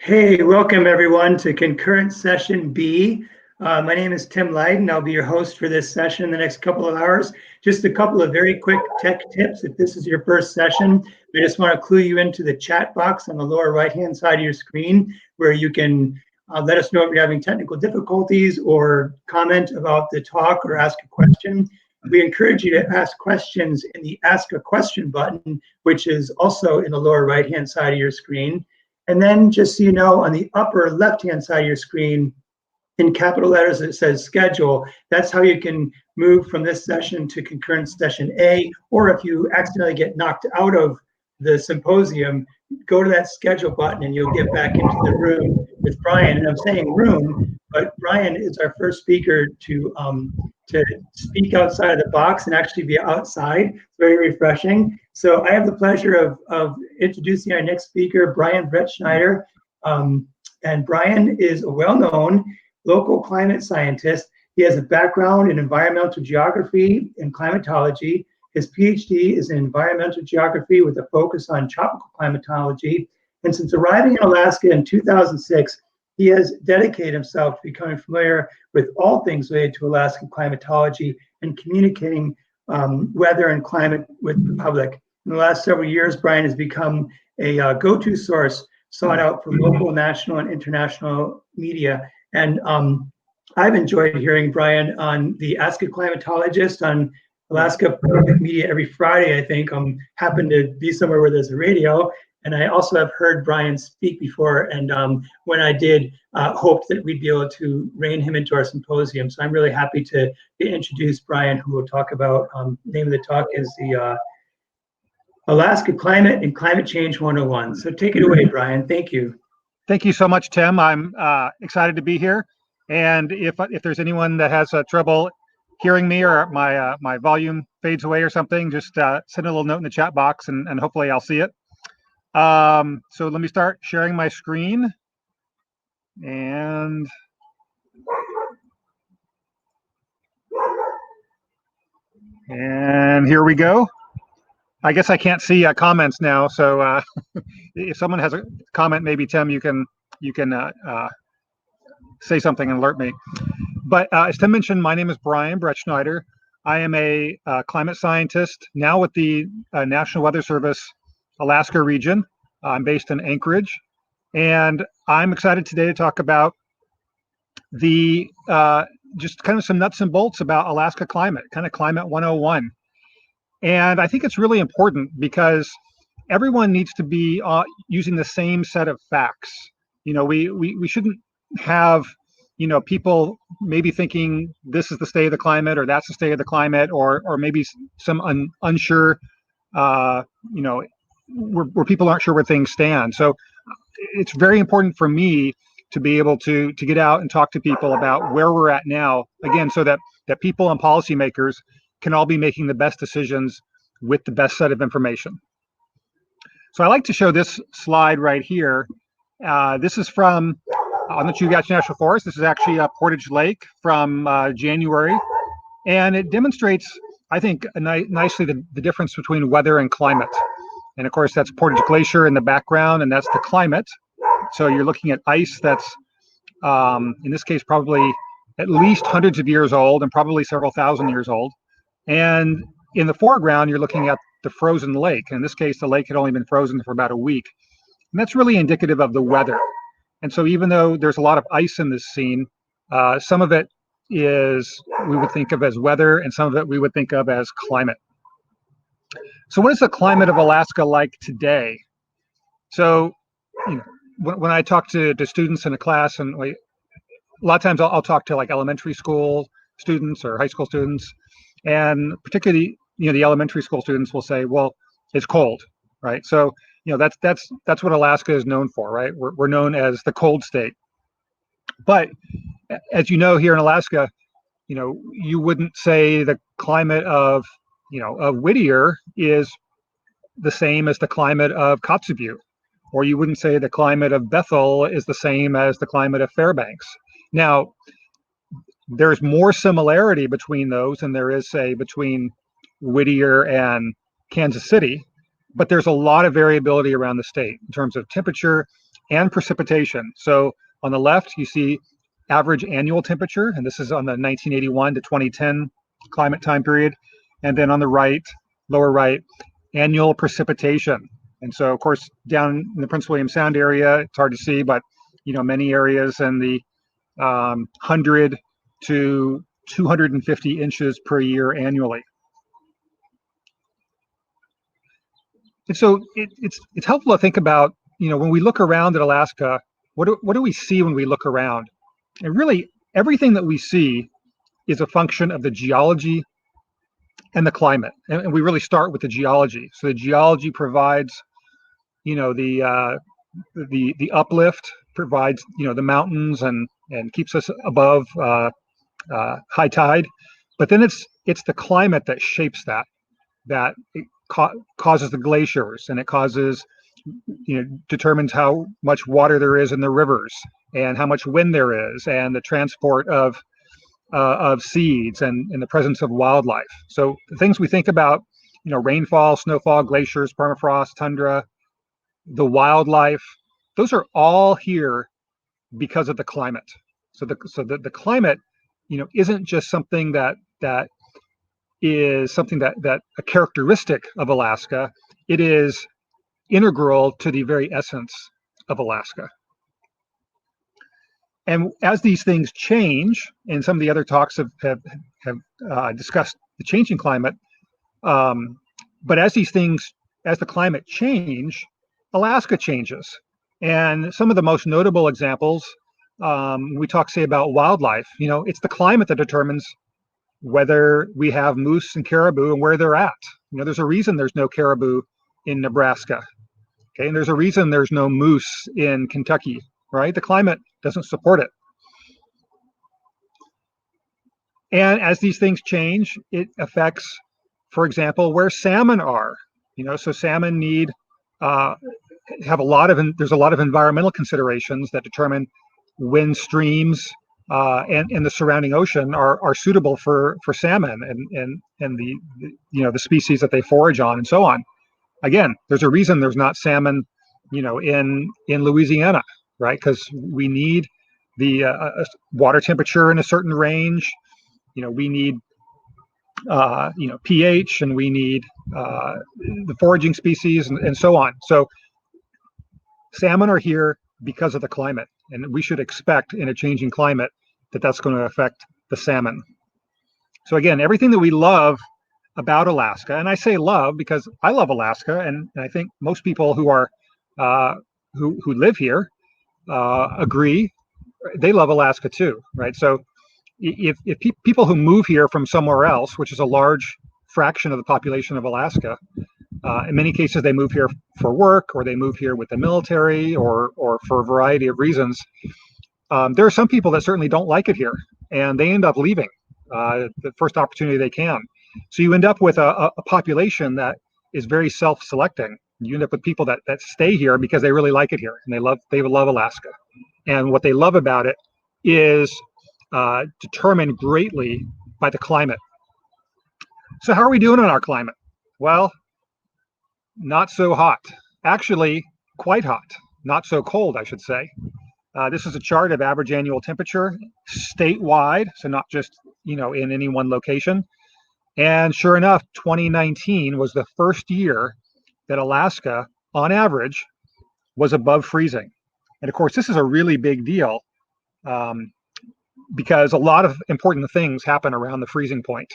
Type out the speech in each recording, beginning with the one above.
Hey, welcome everyone to Concurrent Session B. My name is Tim Leiden. I'll be your host for this session in the next couple of hours. Just a couple of very quick tech tips. If this is your first session, I just want to clue you into the chat box on the lower right-hand side of your screen, where you can let us know if you're having technical difficulties or comment about the talk or ask a question. We encourage you to ask questions in the Ask a Question button, which is also in the lower right-hand side of your screen. And then just so you know, on the upper left-hand side of your screen, in capital letters, it says schedule. That's how you can move from this session to concurrent session A, or if you accidentally get knocked out of the symposium, go to that schedule button and you'll get back into the room with Brian. And I'm saying room, but Brian is our first speaker to speak outside of the box and actually be outside. It's very refreshing. So I have the pleasure of introducing our next speaker, Brian Brettschneider. And Brian is a well-known local climate scientist. He has a background in environmental geography and climatology. His PhD is in environmental geography with a focus on tropical climatology. And since arriving in Alaska in 2006, he has dedicated himself to becoming familiar with all things related to Alaskan climatology and communicating weather and climate with the public. In the last several years, Brian has become a go-to source sought out for local, national, and international media. And I've enjoyed hearing Brian on the Ask a Climatologist on Alaska Public Media every Friday, I think. Happen to be somewhere where there's a radio. And I also have heard Brian speak before. And when I did, hoped that we'd be able to rein him into our symposium. So I'm really happy to introduce Brian, who will talk about, the name of the talk is the Alaska Climate and Climate Change 101. So take it away, Brian. Thank you. Thank you so much, Tim. I'm excited to be here. And if there's anyone that has trouble hearing me or my volume fades away or something, just send a little note in the chat box and hopefully I'll see it. So let me start sharing my screen. And here we go. I guess I can't see comments now, so if someone has a comment, maybe Tim, you can say something and alert me. But as Tim mentioned, my name is Brian Brettschneider. I am a climate scientist now with the National Weather Service Alaska region. I'm based in Anchorage, and I'm excited today to talk about the just kind of some nuts and bolts about Alaska climate, kind of climate 101. And I think it's really important because everyone needs to be using the same set of facts. You know, we shouldn't have, you know, people maybe thinking this is the state of the climate or that's the state of the climate, or maybe some unsure, you know, where people aren't sure where things stand. So it's very important for me to be able to get out and talk to people about where we're at now, again, so that people and policymakers can all be making the best decisions with the best set of information. So I like to show this slide right here. This is from on the Chugach National Forest. This is actually Portage Lake from January. And it demonstrates, I think, nicely the difference between weather and climate. And of course, that's Portage Glacier in the background, and that's the climate. So you're looking at ice that's, in this case, probably at least hundreds of years old and probably several thousand years old. And in the foreground, you're looking at the frozen lake. In this case, the lake had only been frozen for about a week. And that's really indicative of the weather. And so even though there's a lot of ice in this scene, some of it is we would think of as weather, and some of it we would think of as climate. So what is the climate of Alaska like today? So, you know, when I talk to students in a class, and a lot of times I'll talk to like elementary school students or high school students, and particularly, you know, the elementary school students will say, well, it's cold, right? So, you know, that's what Alaska is known for, right? We're known as the cold state. But as you know, here in Alaska, you know, you wouldn't say the climate of, you know, of Whittier is the same as the climate of Kotzebue, or you wouldn't say the climate of Bethel is the same as the climate of Fairbanks. Now, there's more similarity between those than there is, say, between Whittier and Kansas City, but there's a lot of variability around the state in terms of temperature, and precipitation. So on the left, you see average annual temperature, and this is on the 1981 to 2010 climate time period. And then on the right, lower right, annual precipitation. And so, of course, down in the Prince William Sound area, it's hard to see, but many areas in the 100 to 250 inches per year annually. And so it's helpful to think about, when we look around at Alaska, what do we see when we look around? And really, everything that we see is a function of the geology and the climate. And we really start with the geology. So the geology provides, the uplift, provides, the mountains and keeps us above high tide. But then it's the climate that shapes that causes the glaciers, and it causes, determines how much water there is in the rivers and how much wind there is, and the transport of seeds and the presence of wildlife. So the things we think about, rainfall, snowfall, glaciers, permafrost, tundra, the wildlife, those are all here because of the climate. So the climate, isn't just something that is something that a characteristic of Alaska. It is integral to the very essence of Alaska. And as these things change, and some of the other talks have discussed the changing climate, but as the climate change, Alaska changes. And some of the most notable examples, we talk, say, about wildlife, it's the climate that determines whether we have moose and caribou and where they're at. There's a reason there's no caribou in Nebraska. Okay, and there's a reason there's no moose in Kentucky, right? The climate doesn't support it. And as these things change, it affects, for example, where salmon are. So salmon need there's a lot of environmental considerations that determine when streams and the surrounding ocean are suitable for salmon and the species that they forage on and so on. Again, there's a reason there's not salmon, in Louisiana, right? Because we need the water temperature in a certain range. We need pH, and we need the foraging species and so on. So salmon are here because of the climate, and we should expect in a changing climate that's going to affect the salmon. So again, everything that we love about Alaska, and I say love because I love Alaska, and I think most people who are who live here agree they love Alaska too, right? So if people who move here from somewhere else, which is a large fraction of the population of Alaska, in many cases they move here for work, or they move here with the military, or for a variety of reasons. There are some people that certainly don't like it here, and they end up leaving the first opportunity they can. So you end up with a population that is very self-selecting. You end up with people that stay here because they really like it here, and they love Alaska. And what they love about it is determined greatly by the climate. So how are we doing on our climate? Well, not so hot. Actually, quite hot. Not so cold, I should say. This is a chart of average annual temperature statewide, so not just in any one location. And sure enough, 2019 was the first year that Alaska, on average, was above freezing. And of course, this is a really big deal because a lot of important things happen around the freezing point.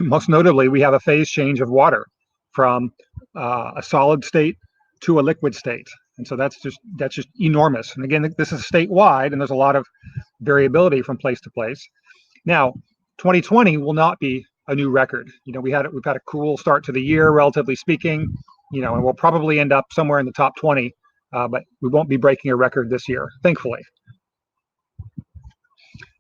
Most notably, we have a phase change of water from a solid state to a liquid state. And so that's just enormous. And again, this is statewide, and there's a lot of variability from place to place. Now, 2020 will not be a new record. We've had a cool start to the year, relatively speaking, and we'll probably end up somewhere in the top 20, but we won't be breaking a record this year, thankfully.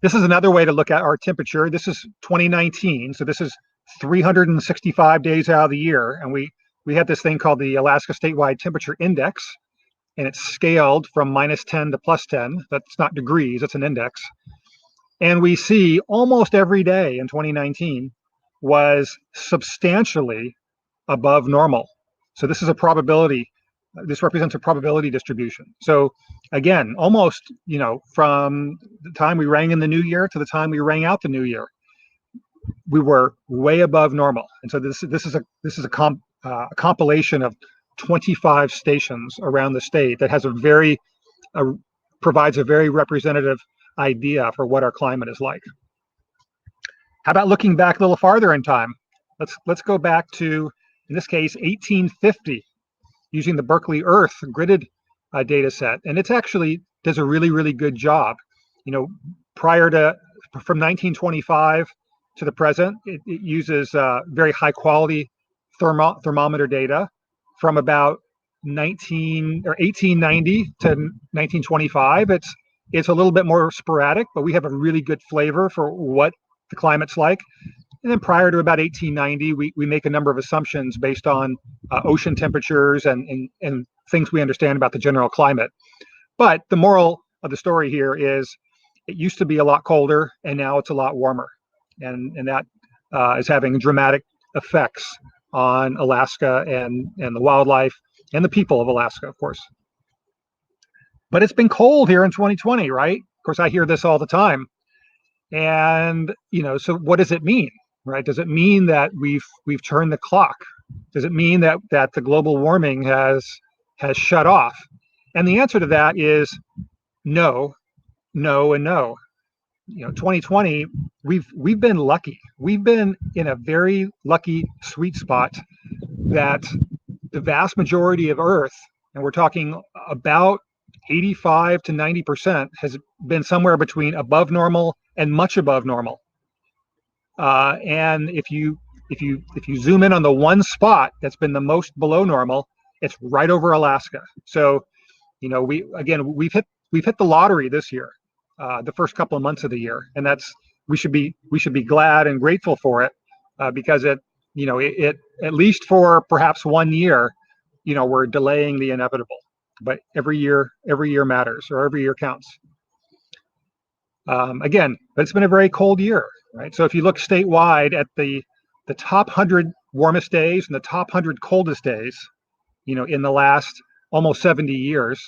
This is another way to look at our temperature. This is 2019, so this is 365 days out of the year, and we had this thing called the Alaska Statewide Temperature Index, and it's scaled from -10 to +10. That's not degrees, it's an index. And we see almost every day in 2019 was substantially above normal. So this is a probability this represents a probability distribution. So again, almost, from the time we rang in the new year to the time we rang out the new year, we were way above normal. And so this is a compilation of 25 stations around the state that has provides a very representative idea for what our climate is like. How about looking back a little farther in time? Let's go back to, in this case, 1850, using the Berkeley Earth gridded data set. And it actually does a really, really good job. From 1925 to the present, it uses very high quality thermometer data from about 1890 to 1925. It's a little bit more sporadic, but we have a really good flavor for what the climate's like. And then prior to about 1890, we make a number of assumptions based on ocean temperatures and things we understand about the general climate. But the moral of the story here is it used to be a lot colder, and now it's a lot warmer. And that is having dramatic effects on Alaska and the wildlife and the people of Alaska, of course. But it's been cold here in 2020, right? Of course, I hear this all the time. And, so what does it mean, right? Does it mean that we've turned the clock? Does it mean that the global warming has shut off? And the answer to that is no, no, and no. 2020, we've been lucky. We've been in a very lucky sweet spot that the vast majority of Earth, and we're talking about 85 to 90%, has been somewhere between above normal and much above normal. And if you zoom in on the one spot that's been the most below normal, it's right over Alaska. So, we've hit the lottery this year, the first couple of months of the year, and we should be glad and grateful for it, because it at least for perhaps 1 year, we're delaying the inevitable. But every year matters, or every year counts. Again, but it's been a very cold year, right? So if you look statewide at the top 100 warmest days and the top 100 coldest days, in the last almost 70 years,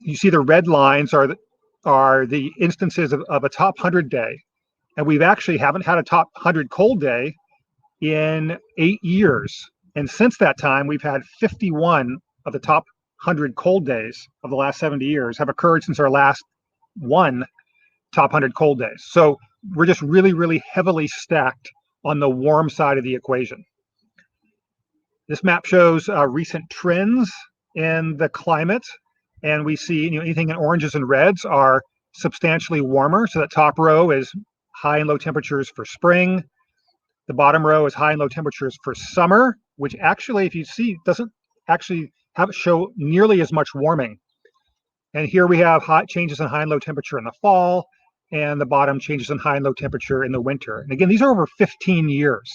you see the red lines are the instances of a top 100 day, and we've actually haven't had a top 100 cold day in 8 years. And since that time, we've had 51 of the top 100 cold days of the last 70 years have occurred since our last one top 100 cold days. So we're just really, really heavily stacked on the warm side of the equation. This map shows recent trends in the climate, and we see anything in oranges and reds are substantially warmer. So that top row is high and low temperatures for spring. The bottom row is high and low temperatures for summer, which actually, if you see, doesn't actually show nearly as much warming. And here we have hot changes in high and low temperature in the fall, and the bottom changes in high and low temperature in the winter. And again, these are over 15 years.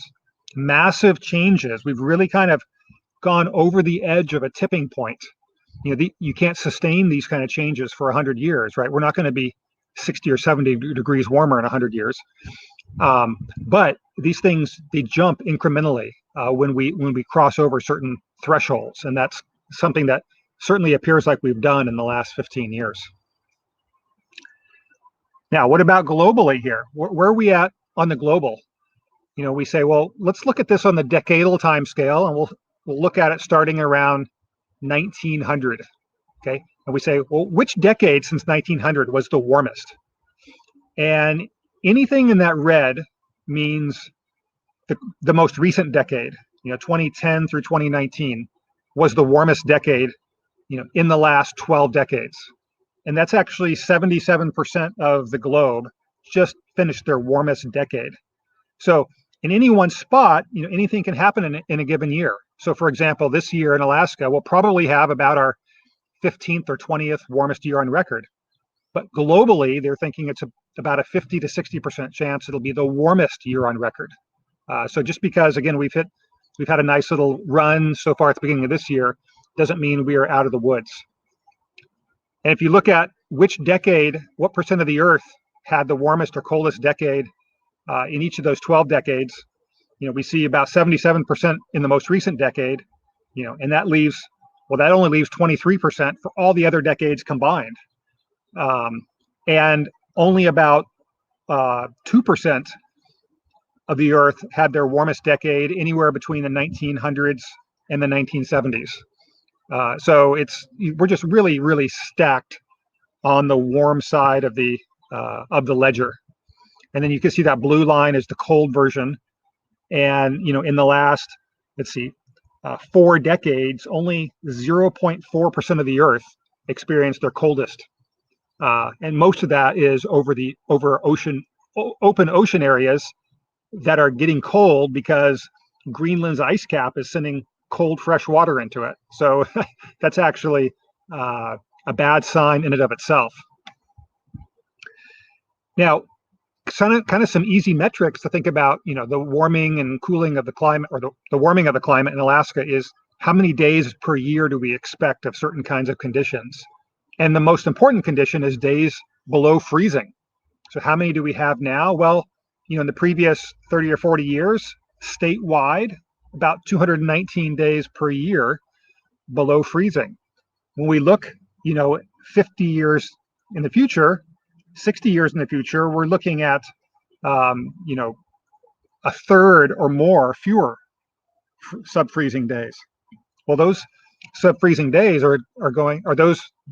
Massive changes. We've really kind of gone over the edge of a tipping point. You can't sustain these kind of changes for 100 years, right? We're not going to be 60 or 70 degrees warmer in 100 years. But these things, they jump incrementally when we cross over certain thresholds, and that's something that certainly appears like we've done in the last 15 years. Now, what about globally here? Where are we at on the global? We say, well, let's look at this on the decadal time scale, and we'll look at it starting around 1900. Okay, and we say, well, which decade since 1900 was the warmest? And anything in that red means the most recent decade. 2010 through 2019 was the warmest decade, in the last 12 decades. And that's actually 77% of the globe just finished their warmest decade. So in any one spot, anything can happen in a given year. So for example, this year in Alaska, we'll probably have about our 15th or 20th warmest year on record. But globally, they're thinking it's about a 50 to 60% chance it'll be the warmest year on record. So just because, again, we've had a nice little run so far at the beginning of this year, doesn't mean we are out of the woods. And if you look at which decade, what percent of the Earth had the warmest or coldest decade in each of those 12 decades, we see about 77% in the most recent decade and that only leaves 23% for all the other decades combined. And only about 2% of the Earth had their warmest decade anywhere between the 1900s and the 1970s. So we're just really, really stacked on the warm side of the ledger. And then you can see that blue line is the cold version. And in the last, 4 decades, only 0.4% of the Earth experienced their coldest. And most of that is over open ocean areas that are getting cold because Greenland's ice cap is sending cold, fresh water into it. So that's actually a bad sign in and of itself. Now, kind of some easy metrics to think about, the warming and cooling of the climate, or the warming of the climate in Alaska is how many days per year do we expect of certain kinds of conditions? And the most important condition is days below freezing. So how many do we have now? Well, in the previous 30 or 40 years, statewide, about 219 days per year below freezing. When we look, 50 years in the future, 60 years in the future, we're looking at, a third or more sub-freezing days. Well, those sub-freezing days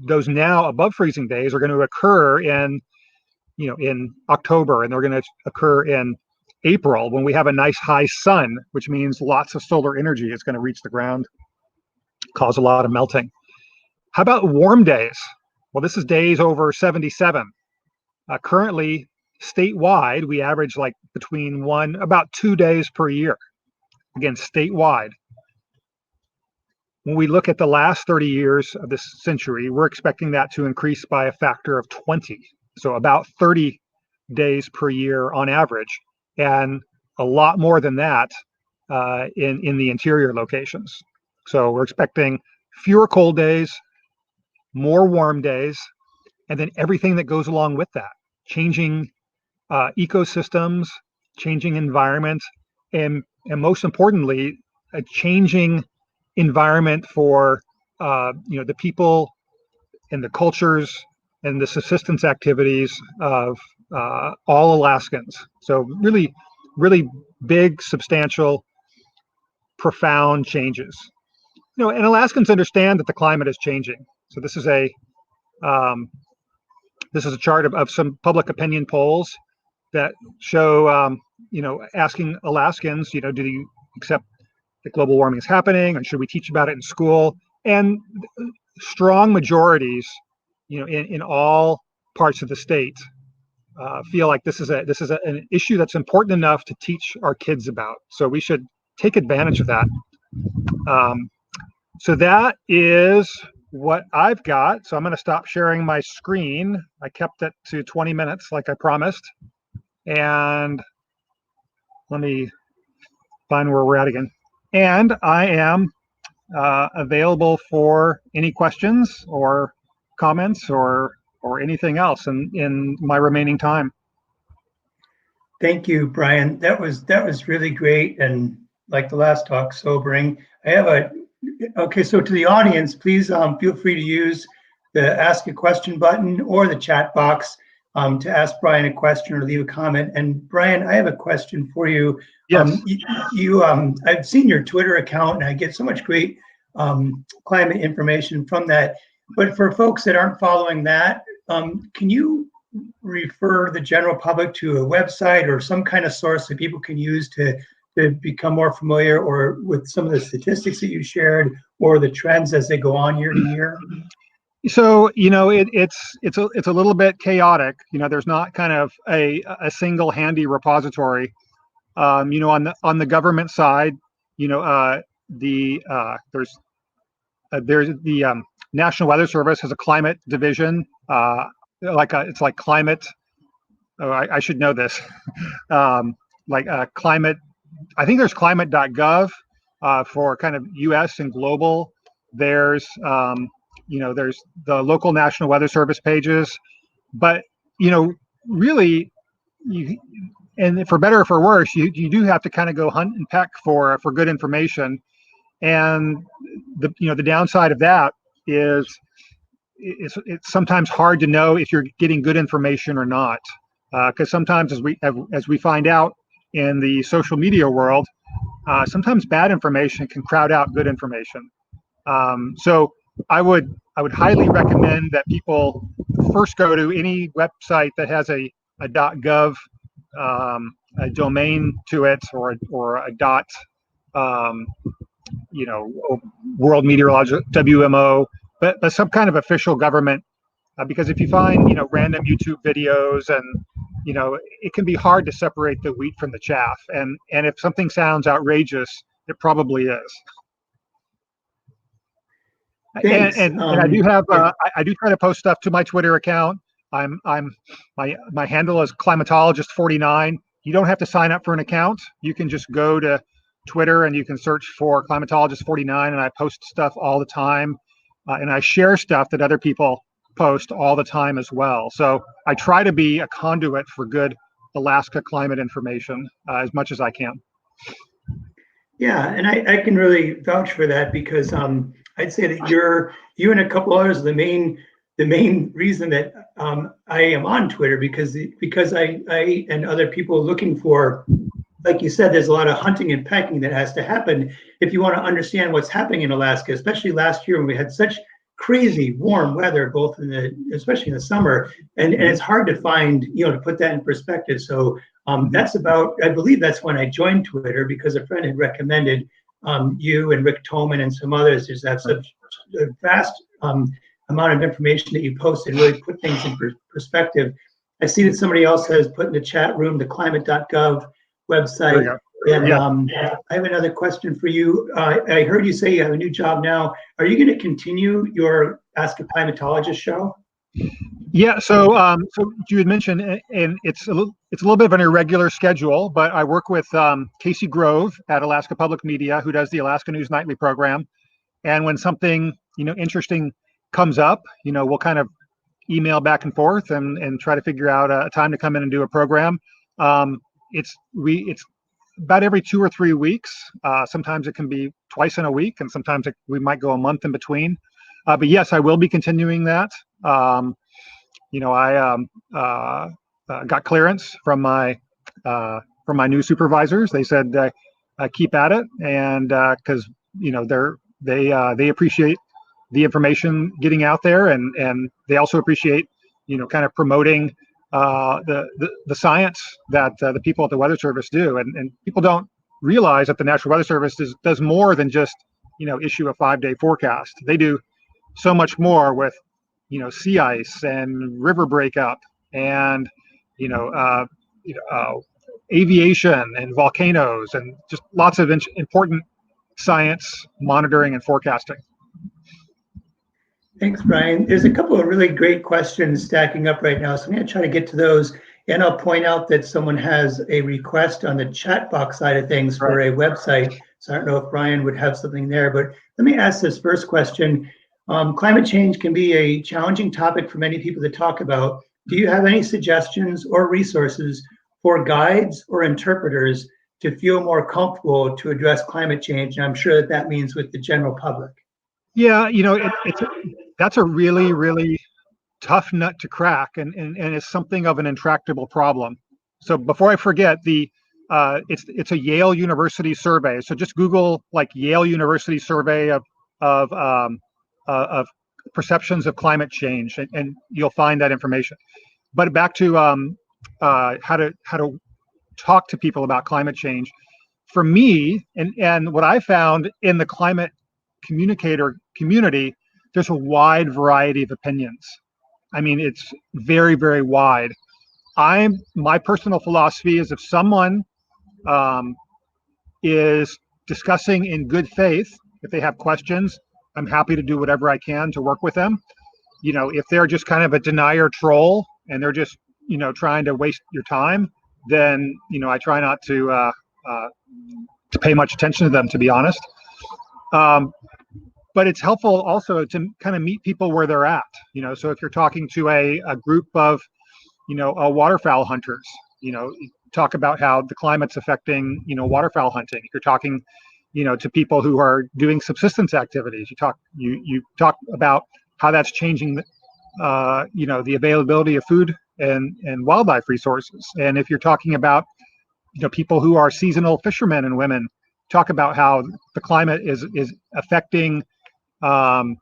those now above freezing days are going to occur in October, and they're going to occur in April when we have a nice high sun, which means lots of solar energy is going to reach the ground, cause a lot of melting. How about warm days? Well, this is days over 77. Currently, statewide, we average about 2 days per year. Again, statewide. When we look at the last 30 years of this century, we're expecting that to increase by a factor of 20. So about 30 days per year on average, and a lot more than that in the interior locations. So we're expecting fewer cold days, more warm days, and then everything that goes along with that, changing ecosystems, changing environment, and most importantly, a changing environment for the people and the cultures and the subsistence activities of all Alaskans. So really, really big, substantial, profound changes. And Alaskans understand that the climate is changing. So this is a chart of some public opinion polls that show, asking Alaskans, do you accept that global warming is happening, and should we teach about it in school? And strong majorities, in all parts of the state, feel like this is an issue that's important enough to teach our kids about. So we should take advantage of that. So that is what I've got. So I'm going to stop sharing my screen. I kept it to 20 minutes like I promised. And let me find where we're at again. And I am available for any questions or comments or anything else in my remaining time. Thank you, Brian. That was really great, and like the last talk, sobering. So to the audience, please feel free to use the Ask a Question button or the chat box to ask Brian a question or leave a comment. And Brian, I have a question for you. Yes. I've seen your Twitter account, and I get so much great climate information from that. But for folks that aren't following that, can you refer the general public to a website or some kind of source that people can use to become more familiar or with some of the statistics that you shared or the trends as they go on year to year? So, it's a little bit chaotic. There's not kind of a single handy repository. On the government side, there's the National Weather Service has a climate division. It's like climate. Oh, I should know this. Climate. I think there's climate.gov for kind of U.S. and global. There's there's the local National Weather Service pages, but really, and for better or for worse, you do have to kind of go hunt and peck for good information. And the downside of that is it's sometimes hard to know if you're getting good information or not, because sometimes as we find out in the social media world, sometimes bad information can crowd out good information. So I would highly recommend that people first go to any website that has a .gov a domain to it, or a dot World Meteorological WMO, but some kind of official government, because if you find random YouTube videos, and it can be hard to separate the wheat from the chaff, and if something sounds outrageous, it probably is. And I do have I do try to post stuff to my Twitter account. My handle is climatologist49. You don't have to sign up for an account. You can just go to Twitter and you can search for climatologist49, and I post stuff all the time, and I share stuff that other people post all the time as well. So I try to be a conduit for good Alaska climate information as much as I can. Yeah, and I can really vouch for that, because I'd say that you and a couple others are the main reason that I am on Twitter, because I and other people looking for, like you said, there's a lot of hunting and pecking that has to happen if you want to understand what's happening in Alaska, especially last year when we had such crazy warm weather, especially in the summer, and it's hard to find, to put that in perspective. So I believe that's when I joined Twitter, because a friend had recommended you and Rick Toman and some others. There's that such a vast amount of information that you posted, really put things in perspective. I see that somebody else has put in the chat room the climate.gov website. And I have another question for you. I heard you say you have a new job now. Are you going to continue your Ask a Climatologist show? Yeah, so you had mentioned, and it's a little bit of an irregular schedule, but I work with Casey Grove at Alaska Public Media, who does the Alaska News Nightly program. And when something interesting comes up, we'll kind of email back and forth and try to figure out a time to come in and do a program. It's about every 2 or 3 weeks. Sometimes it can be twice in a week, and sometimes we might go a month in between. But yes, I will be continuing that. I got clearance from my new supervisors. They said keep at it, and because they appreciate the information getting out there, and they also appreciate kind of promoting the science that the people at the Weather Service do, and people don't realize that the National Weather Service does more than just issue a 5-day forecast. They do so much more with sea ice and river breakup, and aviation and volcanoes, and just lots of important science monitoring and forecasting. Thanks, Brian. There's a couple of really great questions stacking up right now, so I'm going to try to get to those. And I'll point out that someone has a request on the chat box side of things for a website. So I don't know if Brian would have something there, but let me ask this first question. Climate change can be a challenging topic for many people to talk about. Do you have any suggestions or resources for guides or interpreters to feel more comfortable to address climate change? And I'm sure that means with the general public. Yeah, that's a really, really tough nut to crack, and it's something of an intractable problem. So before I forget, it's a Yale University survey. So just Google like Yale University survey of perceptions of climate change, and you'll find that information. But back to how to talk to people about climate change. For me, and what I found in the climate communicator community, there's a wide variety of opinions. I mean, it's very, very wide. My personal philosophy is if someone is discussing in good faith, if they have questions, I'm happy to do whatever I can to work with them. If they're just kind of a denier troll and they're just, trying to waste your time, then, I try not to pay much attention to them, to be honest. But it's helpful also to kind of meet people where they're at. So if you're talking to a group of, waterfowl hunters, talk about how the climate's affecting, waterfowl hunting. If you're talking to people who are doing subsistence activities. You talk about how that's changing, the availability of food and wildlife resources. And if you're talking about, people who are seasonal fishermen and women, talk about how the climate is affecting the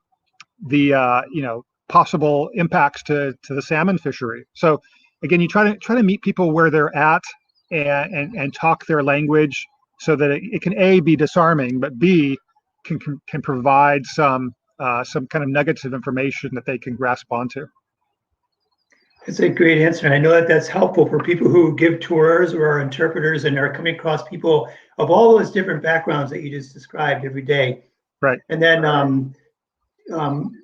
possible impacts to the salmon fishery. So again, you try to meet people where they're at and talk their language so that it can A, be disarming, but B, can provide some kind of nuggets of information that they can grasp onto. That's a great answer. And I know that that's helpful for people who give tours or are interpreters and are coming across people of all those different backgrounds that you just described every day. Right. And then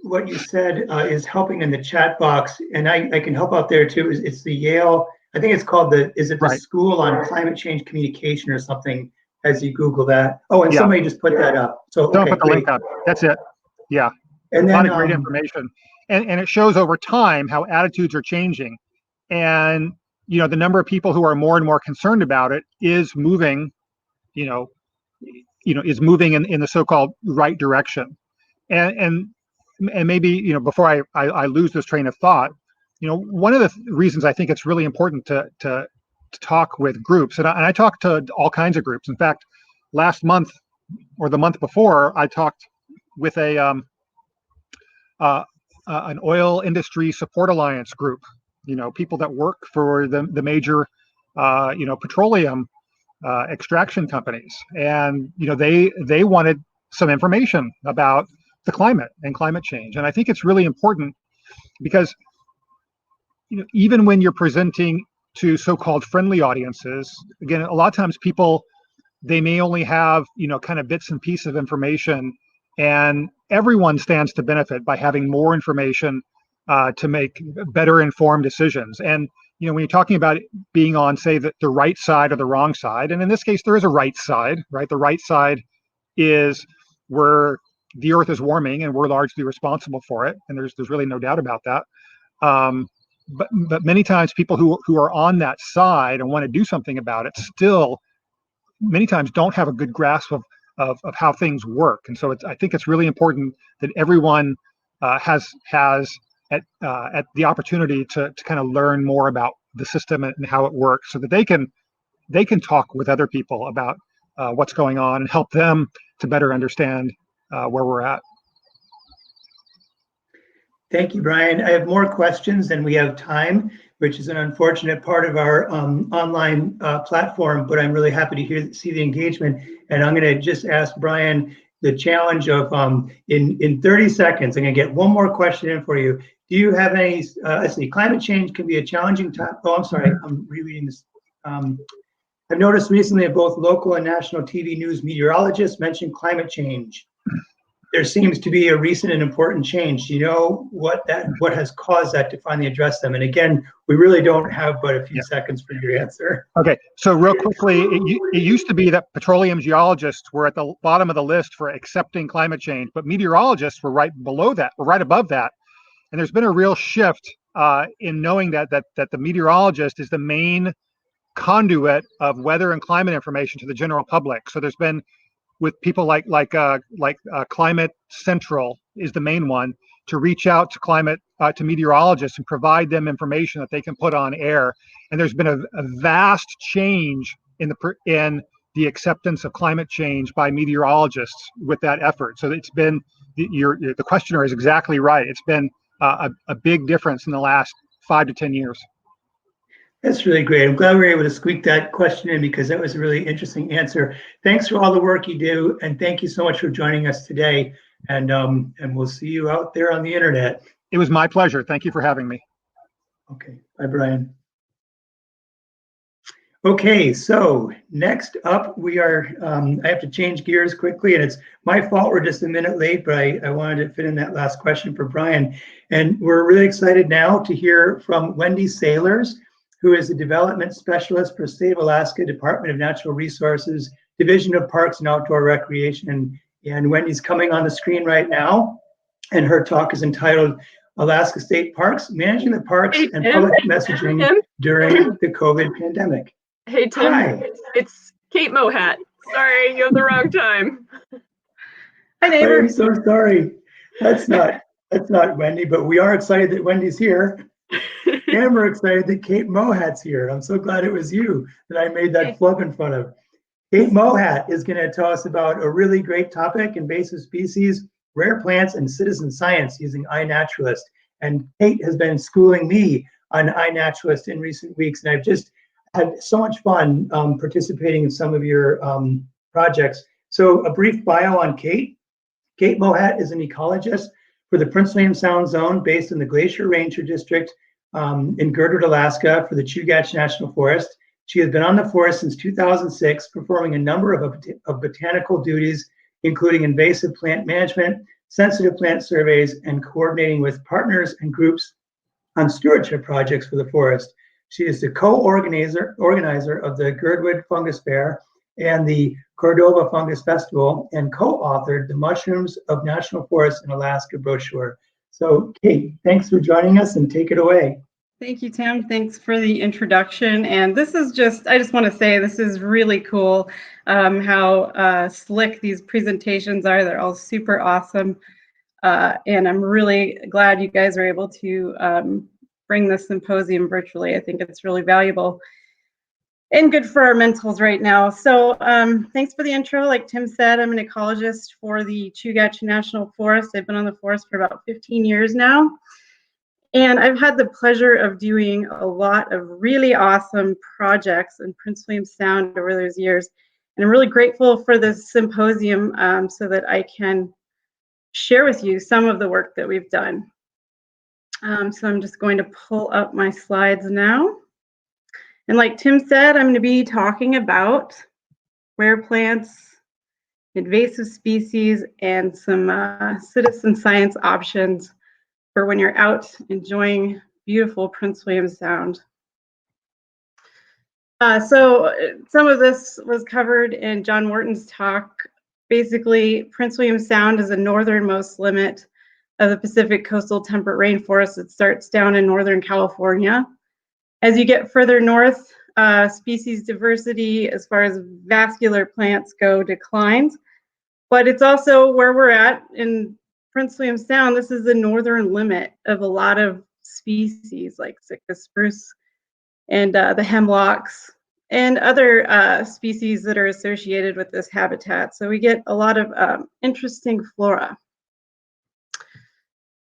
what you said is helping in the chat box, and I can help out there too. It's the Yale, I think it's called the School on Climate Change Communication or something, as you Google that. Oh, and somebody just put that up. So don't put the link up. That's it. Yeah. And then, a lot of great information. And it shows over time how attitudes are changing. And, the number of people who are more and more concerned about it is moving, is moving in the so-called right direction. And maybe, before I lose this train of thought, one of the reasons I think it's really important to talk with groups, and I talk to all kinds of groups. In fact, last month or the month before, I talked with an oil industry support alliance group, people that work for the major, petroleum extraction companies. And, they wanted some information about the climate and climate change. And I think it's really important because, even when you're presenting to so-called friendly audiences, again, a lot of times people, they may only have, kind of bits and pieces of information, and everyone stands to benefit by having more information to make better informed decisions. And, when you're talking about being on, say, the right side or the wrong side, and in this case, there is a right side, right? The right side is where the Earth is warming and we're largely responsible for it. And there's really no doubt about that. But many times people who are on that side and want to do something about it still many times don't have a good grasp of how things work. And so I think it's really important that everyone has at the opportunity to kind of learn more about the system and how it works, so that they can talk with other people about what's going on and help them to better understand where we're at. Thank you, Brian. I have more questions than we have time, which is an unfortunate part of our online platform, but I'm really happy to see the engagement. And I'm going to just ask Brian the challenge of in 30 seconds, I'm going to get one more question in for you. Do you have any, let's see, climate change can be a challenging time. Oh, I'm sorry, I'm rereading this. I've noticed recently that both local and national TV news meteorologists mention climate change. There seems to be a recent and important change. Do you know what has caused that to finally address them? And again, we really don't have but a few seconds for your answer. Okay, so real quickly, it used to be that petroleum geologists were at the bottom of the list for accepting climate change, but meteorologists were right below that, or right above that. And there's been a real shift in knowing that the meteorologist is the main conduit of weather and climate information to the general public. So there's been, with people like Climate Central is the main one, to reach out to meteorologists and provide them information that they can put on air. And there's been a vast change in the acceptance of climate change by meteorologists with that effort. So it's been, the questioner is exactly right. It's been a big difference in the last 5 to 10 years. That's really great. I'm glad we were able to squeak that question in, because that was a really interesting answer. Thanks for all the work you do, and thank you so much for joining us today. And we'll see you out there on the internet. It was my pleasure. Thank you for having me. Okay. Bye, Brian. Okay, so next up we are, I have to change gears quickly, and it's my fault we're just a minute late, but I wanted to fit in that last question for Brian. And we're really excited now to hear from Wendy Sailors, who is a development specialist for State of Alaska Department of Natural Resources, Division of Parks and Outdoor Recreation. And Wendy's coming on the screen right now, and her talk is entitled Alaska State Parks, Managing the Parks and Public Messaging During the COVID Pandemic. Hey, Tim. Hi. It's Kate Mohatt. Sorry, you have the wrong time. Hi, I neighbor. am so sorry. That's not Wendy, but we are excited that Wendy's here. And we're excited that Kate Mohatt's here. I'm so glad it was you that I made that flub in front of. Kate Mohatt is going to tell us about a really great topic, invasive species, rare plants, and citizen science using iNaturalist. And Kate has been schooling me on iNaturalist in recent weeks, and I've just had so much fun participating in some of your projects. So a brief bio on Kate. Kate Mohatt is an ecologist for the Prince William Sound Zone based in the Glacier Ranger District in Girdwood, Alaska for the Chugach National Forest. She has been on the forest since 2006, performing a number of botanical duties, including invasive plant management, sensitive plant surveys, and coordinating with partners and groups on stewardship projects for the forest. She is the co-organizer of the Girdwood Fungus Fair and the Cordova Fungus Festival, and co-authored the Mushrooms of National Forests in Alaska brochure. So Kate, thanks for joining us, and take it away. Thank you, Tim. Thanks for the introduction. And this is I just want to say this is really cool how slick these presentations are. They're all super awesome. And I'm really glad you guys are able to bring this symposium virtually. I think it's really valuable and good for our mentals right now. So thanks for the intro. Like Tim said, I'm an ecologist for the Chugach National Forest. I've been on the forest for about 15 years now. And I've had the pleasure of doing a lot of really awesome projects in Prince William Sound over those years. And I'm really grateful for this symposium so that I can share with you some of the work that we've done. So I'm just going to pull up my slides now. And like Tim said, I'm going to be talking about rare plants, invasive species, and some citizen science options for when you're out enjoying beautiful Prince William Sound. So some of this was covered in John Morton's talk. Basically, Prince William Sound is the northernmost limit of the Pacific coastal temperate rainforest. It starts down in Northern California. As you get further north, species diversity as far as vascular plants go declines, but it's also where we're at in Prince William Sound. This is the northern limit of a lot of species like Sitka spruce and the hemlocks and other species that are associated with this habitat. So we get a lot of interesting flora.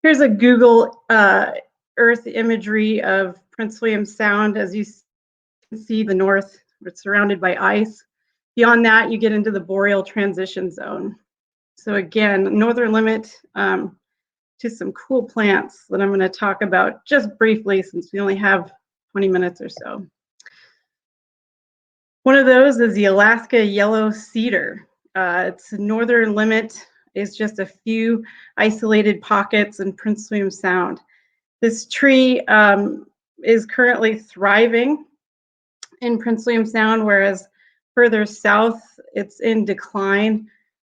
Here's a Google Earth imagery of Prince William Sound. As you can see, the north, it's surrounded by ice. Beyond that, you get into the boreal transition zone. So again, northern limit to some cool plants that I'm going to talk about just briefly since we only have 20 minutes or so. One of those is the Alaska yellow cedar. Its northern limit is just a few isolated pockets in Prince William Sound. This tree is currently thriving in Prince William Sound, whereas further south, it's in decline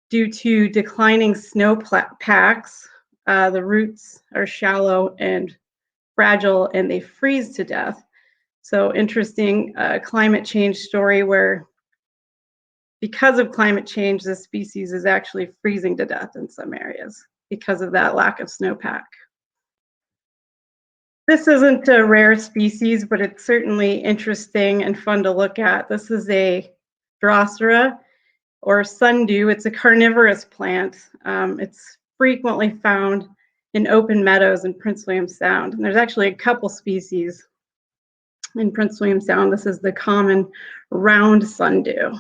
due to declining snowpacks. The roots are shallow and fragile, and they freeze to death. So interesting climate change story where because of climate change, this species is actually freezing to death in some areas because of that lack of snowpack. This isn't a rare species, but it's certainly interesting and fun to look at. This is a Drosera or sundew. It's a carnivorous plant. It's frequently found in open meadows in Prince William Sound. And there's actually a couple species in Prince William Sound. This is the common round sundew.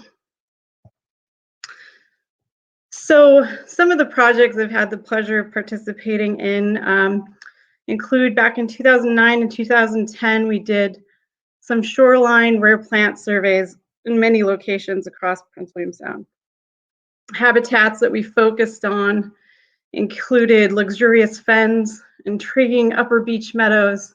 So some of the projects I've had the pleasure of participating in include back in 2009 and 2010, we did some shoreline rare plant surveys in many locations across Prince William Sound. Habitats that we focused on included luxurious fens, intriguing upper beach meadows,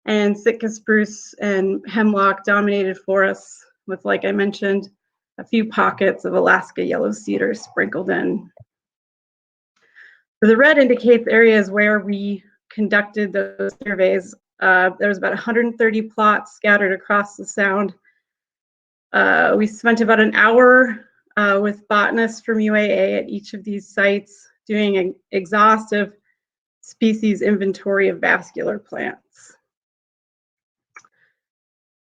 and Sitka spruce and hemlock dominated forests with, like I mentioned, a few pockets of Alaska yellow cedar sprinkled in. So the red indicates areas where we conducted those surveys. There was about 130 plots scattered across the Sound. We spent about an hour with botanists from UAA at each of these sites doing an exhaustive species inventory of vascular plants.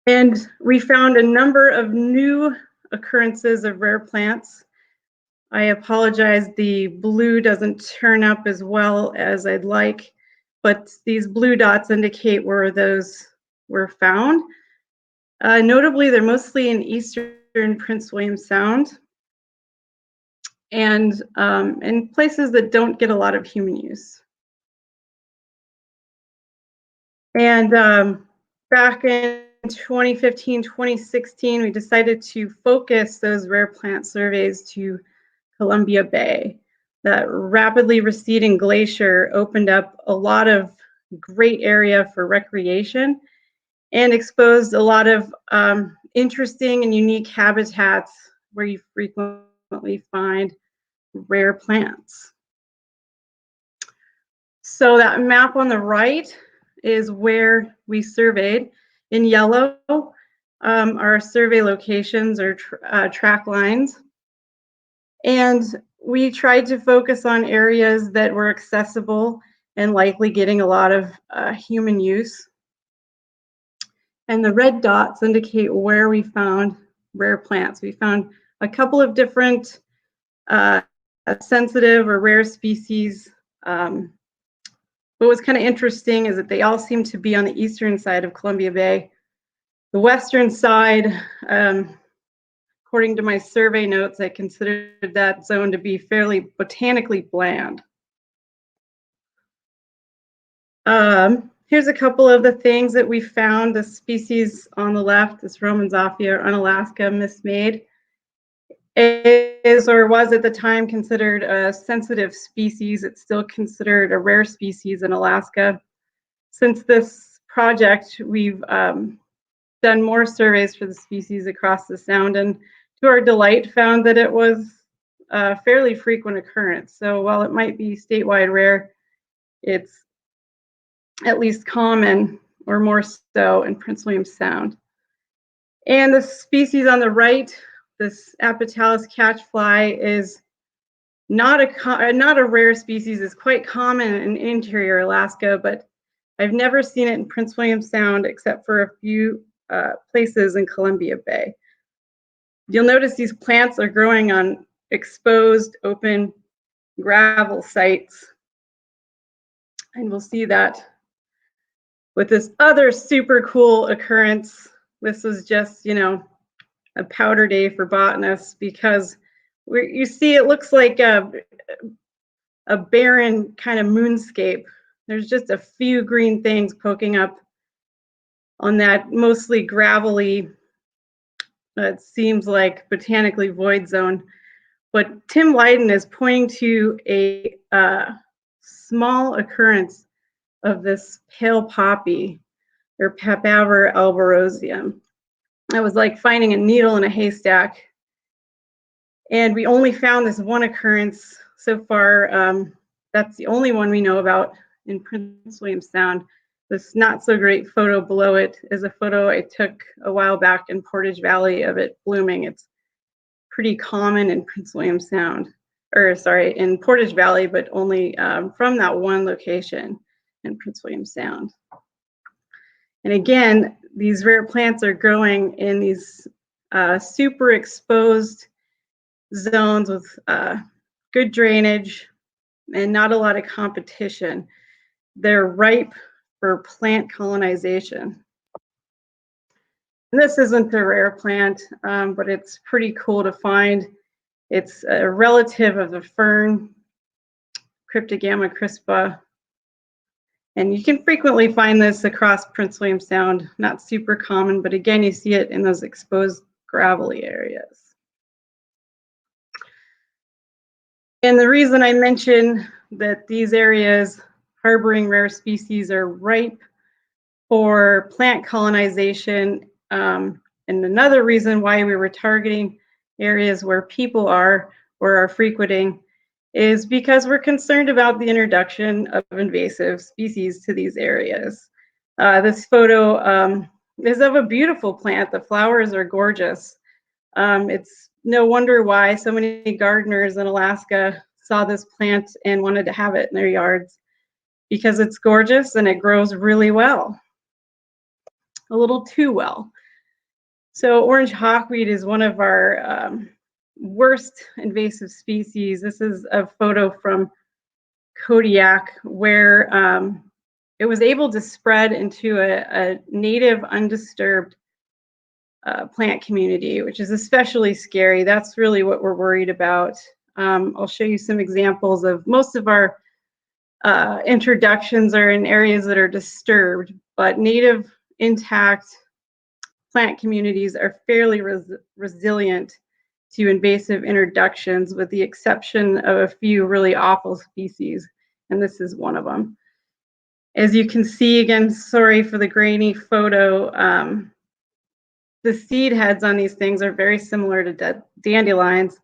And we found a number of new occurrences of rare plants. I apologize, the blue doesn't turn up as well as I'd like, but these blue dots indicate where those were found. Notably, they're mostly in eastern Prince William Sound and in places that don't get a lot of human use. And back in 2015, 2016, we decided to focus those rare plant surveys to Columbia Bay. That rapidly receding glacier opened up a lot of great area for recreation and exposed a lot of interesting and unique habitats where you frequently find rare plants. So that map on the right is where we surveyed. In yellow are survey locations or track lines. And we tried to focus on areas that were accessible and likely getting a lot of human use. And the red dots indicate where we found rare plants. We found a couple of different sensitive or rare species. What was kind of interesting is that they all seem to be on the eastern side of Columbia Bay. The western side, according to my survey notes, I considered that zone to be fairly botanically bland. Here's a couple of the things that we found. The species on the left, this Romanzoffia unalaska mismade, is or was at the time considered a sensitive species. It's still considered a rare species in Alaska. Since this project, we've done more surveys for the species across the sound, and to our delight found that it was a fairly frequent occurrence. So while it might be statewide rare, it's at least common or more so in Prince William Sound. And the species on the right, this Apetalis catchfly, is not a rare species. It's quite common in interior Alaska, but I've never seen it in Prince William Sound except for a few places in Columbia Bay. You'll notice these plants are growing on exposed, open gravel sites. And we'll see that with this other super cool occurrence. This was just, a powder day for botanists because you see it looks like a barren kind of moonscape. There's just a few green things poking up on that mostly gravelly, it seems like botanically void zone. But Tim Leyden is pointing to a small occurrence of this pale poppy, or Papaver alberosium. It was like finding a needle in a haystack. And we only found this one occurrence so far. That's the only one we know about in Prince William Sound. This not so great photo below it is a photo I took a while back in Portage Valley of it blooming. It's pretty common in Prince William Sound, or sorry, in Portage Valley, but only from that one location in Prince William Sound. And again, these rare plants are growing in these super exposed zones with good drainage and not a lot of competition. They're ripe for plant colonization. And this isn't a rare plant, but it's pretty cool to find. It's a relative of the fern, Cryptogamma crispa. And you can frequently find this across Prince William Sound. Not super common, but again, you see it in those exposed gravelly areas. And the reason I mention that these areas harboring rare species are ripe for plant colonization, and another reason why we were targeting areas where people are or are frequenting, is because we're concerned about the introduction of invasive species to these areas. This photo is of a beautiful plant. The flowers are gorgeous. It's no wonder why so many gardeners in Alaska saw this plant and wanted to have it in their yards, because it's gorgeous and it grows really well, a little too well. So orange hawkweed is one of our worst invasive species. This is a photo from Chugach where it was able to spread into a native undisturbed plant community, which is especially scary. That's really what we're worried about. I'll show you some examples of most of our introductions are in areas that are disturbed, but native intact plant communities are fairly resilient to invasive introductions, with the exception of a few really awful species, and this is one of them. As you can see, again, sorry for the grainy photo, the seed heads on these things are very similar to dandelions.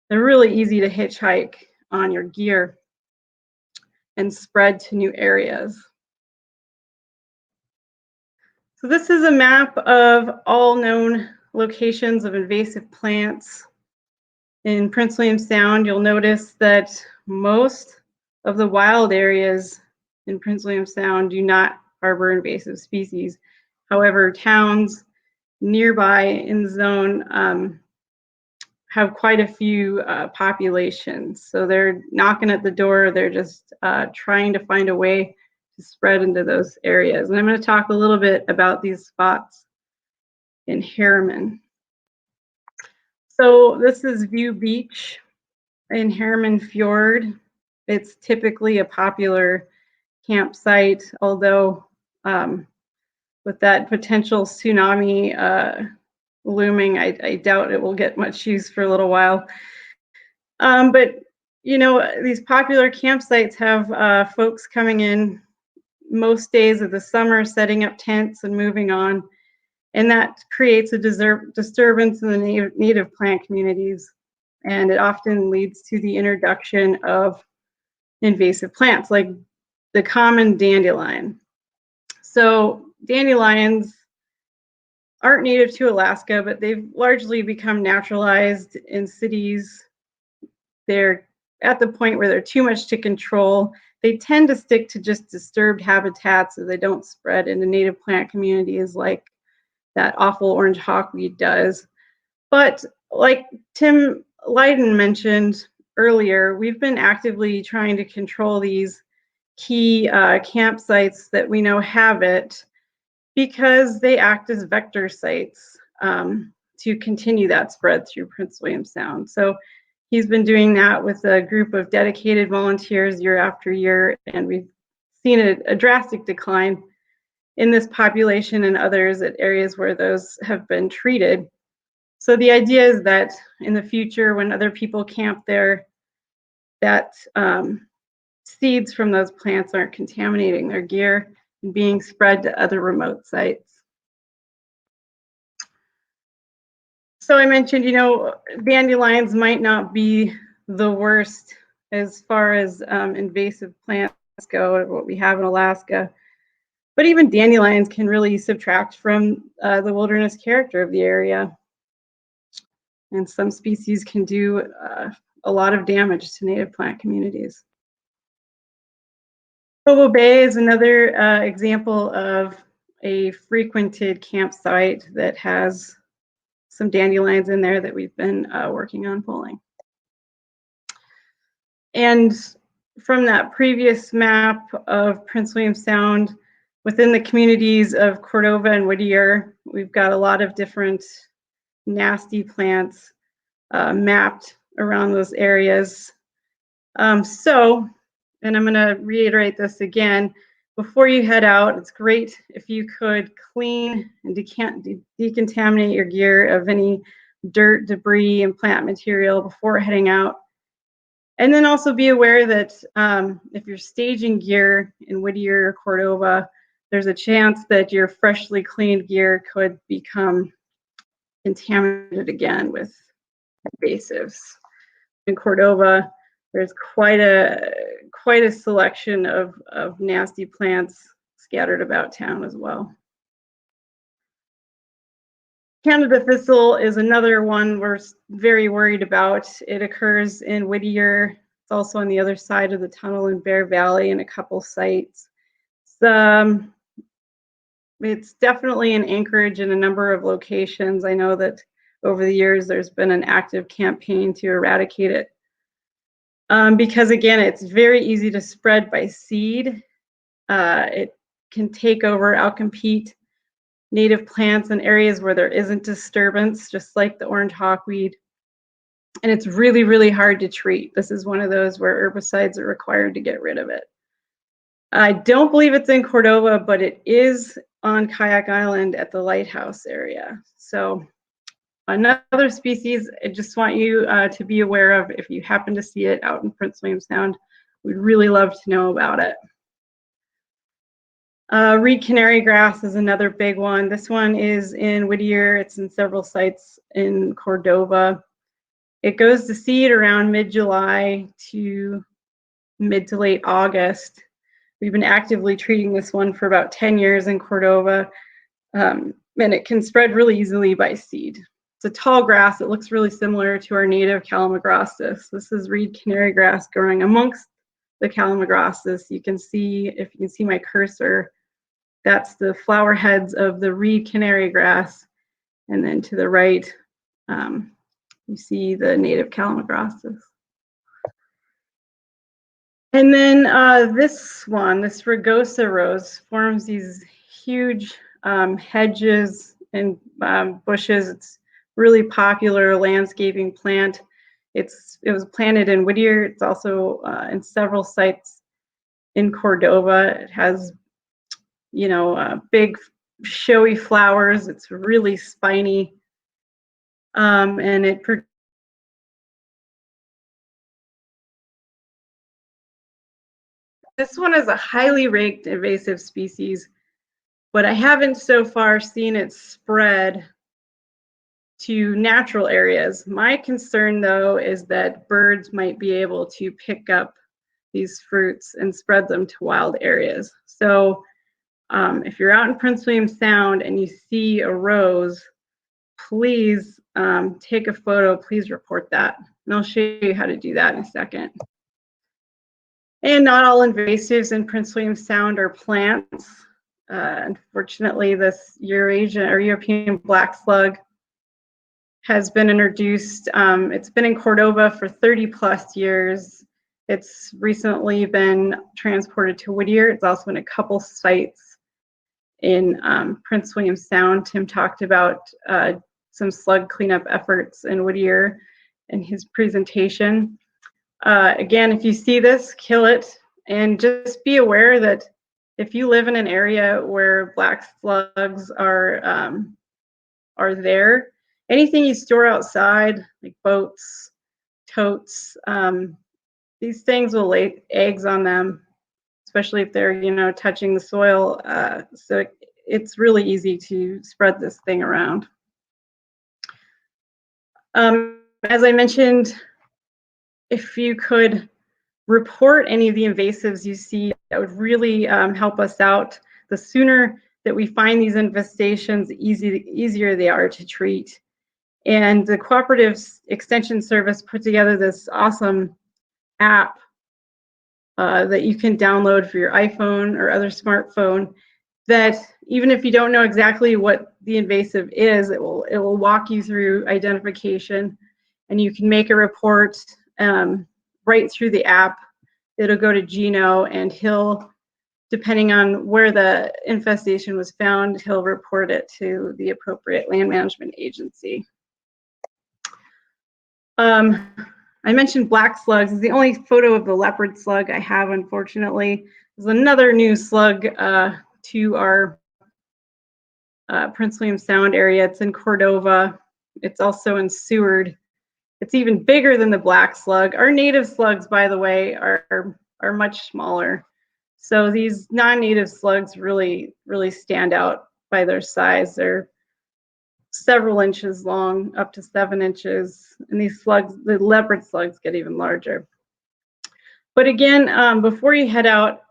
They're really easy to hitchhike on your gear and spread to new areas. So this is a map of all known locations of invasive plants. In Prince William Sound, you'll notice that most of the wild areas in Prince William Sound do not harbor invasive species. However, towns nearby in the zone have quite a few populations. So they're knocking at the door. They're just trying to find a way to spread into those areas. And I'm going to talk a little bit about these spots in Harriman. So this is View Beach in Harriman Fjord. It's typically a popular campsite, although with that potential tsunami looming, I doubt it will get much use for a little while. But you know, these popular campsites have folks coming in most days of the summer, setting up tents and moving on, and that creates a disturbance in the native plant communities, and it often leads to the introduction of invasive plants like the common dandelion. So dandelions aren't native to Alaska, but they've largely become naturalized in cities. They're at the point where they're too much to control. They tend to stick to just disturbed habitats so they don't spread into native plant communities like that awful orange hawkweed does. But like Tim Leyden mentioned earlier, we've been actively trying to control these key campsites that we know have it, because they act as vector sites to continue that spread through Prince William Sound. So he's been doing that with a group of dedicated volunteers year after year, and we've seen a drastic decline in this population and others at areas where those have been treated. So the idea is that in the future, when other people camp there, that seeds from those plants aren't contaminating their gear and being spread to other remote sites. So I mentioned, you know, dandelions might not be the worst as far as invasive plants go, what we have in Alaska, but even dandelions can really subtract from the wilderness character of the area. And some species can do a lot of damage to native plant communities. Provo Bay is another example of a frequented campsite that has some dandelions in there that we've been working on pulling. And from that previous map of Prince William Sound, within the communities of Cordova and Whittier, we've got a lot of different nasty plants mapped around those areas. And I'm going to reiterate this again, before you head out, it's great if you could clean and decontaminate your gear of any dirt, debris, and plant material before heading out. And then also be aware that if you're staging gear in Whittier or Cordova, there's a chance that your freshly cleaned gear could become contaminated again with invasives. In Cordova, there's quite a selection of nasty plants scattered about town as well. Canada thistle is another one we're very worried about. It occurs in Whittier. It's also on the other side of the tunnel in Bear Valley in a couple sites. It's definitely in Anchorage in a number of locations. I know that over the years there's been an active campaign to eradicate it. Because again, it's very easy to spread by seed. It can take over, outcompete native plants in areas where there isn't disturbance, just like the orange hawkweed. And it's really, really hard to treat. This is one of those where herbicides are required to get rid of it. I don't believe it's in Cordova, but it is on Kayak Island at the lighthouse area. So another species I just want you to be aware of if you happen to see it out in Prince William Sound. We'd really love to know about it. Reed canary grass is another big one. This one is in Whittier. It's in several sites in Cordova. It goes to seed around mid-July to mid to late August. We've been actively treating this one for about 10 years in Cordova, and it can spread really easily by seed. It's a tall grass. It looks really similar to our native Calamagrostis. This is reed canary grass growing amongst the Calamagrostis. You can see, if you can see my cursor, that's the flower heads of the reed canary grass. And then to the right, you see the native Calamagrostis. And then this one, this rugosa rose, forms these huge hedges and bushes. It's really popular landscaping plant. It was planted in Whittier. It's also in several sites in Cordova. It has, you know, big showy flowers. It's really spiny, and it this one is a highly raked invasive species, but I haven't so far seen it spread to natural areas. My concern, though, is that birds might be able to pick up these fruits and spread them to wild areas. So if you're out in Prince William Sound and you see a rose, please take a photo, please report that. And I'll show you how to do that in a second. And not all invasives in Prince William Sound are plants. Unfortunately, this Eurasian or European black slug has been introduced. It's been in Cordova for 30 plus years. It's recently been transported to Whittier. It's also in a couple sites in Prince William Sound. Tim talked about some slug cleanup efforts in Whittier in his presentation. Again, if you see this, kill it, and just be aware that if you live in an area where black slugs are there, anything you store outside, like boats, totes, these things will lay eggs on them, especially if they're, you know, touching the soil. So it's really easy to spread this thing around. As I mentioned, if you could report any of the invasives you see, that would really help us out. The sooner that we find these infestations, the easier they are to treat. And the Cooperative Extension Service put together this awesome app that you can download for your iPhone or other smartphone, that even if you don't know exactly what the invasive is, it will walk you through identification, and you can make a report right through the app. It'll go to Gino, and he'll, depending on where the infestation was found, he'll report it to the appropriate land management agency. I mentioned black slugs. It's the only photo of the leopard slug I have, unfortunately. There's another new slug to our Prince William Sound area. It's in Cordova. It's also in Seward. It's even bigger than the black slug. Our native slugs, by the way, are much smaller. So these non-native slugs really stand out by their size. They're several inches long, up to 7 inches. And these slugs, the leopard slugs, get even larger. But again, before you head out,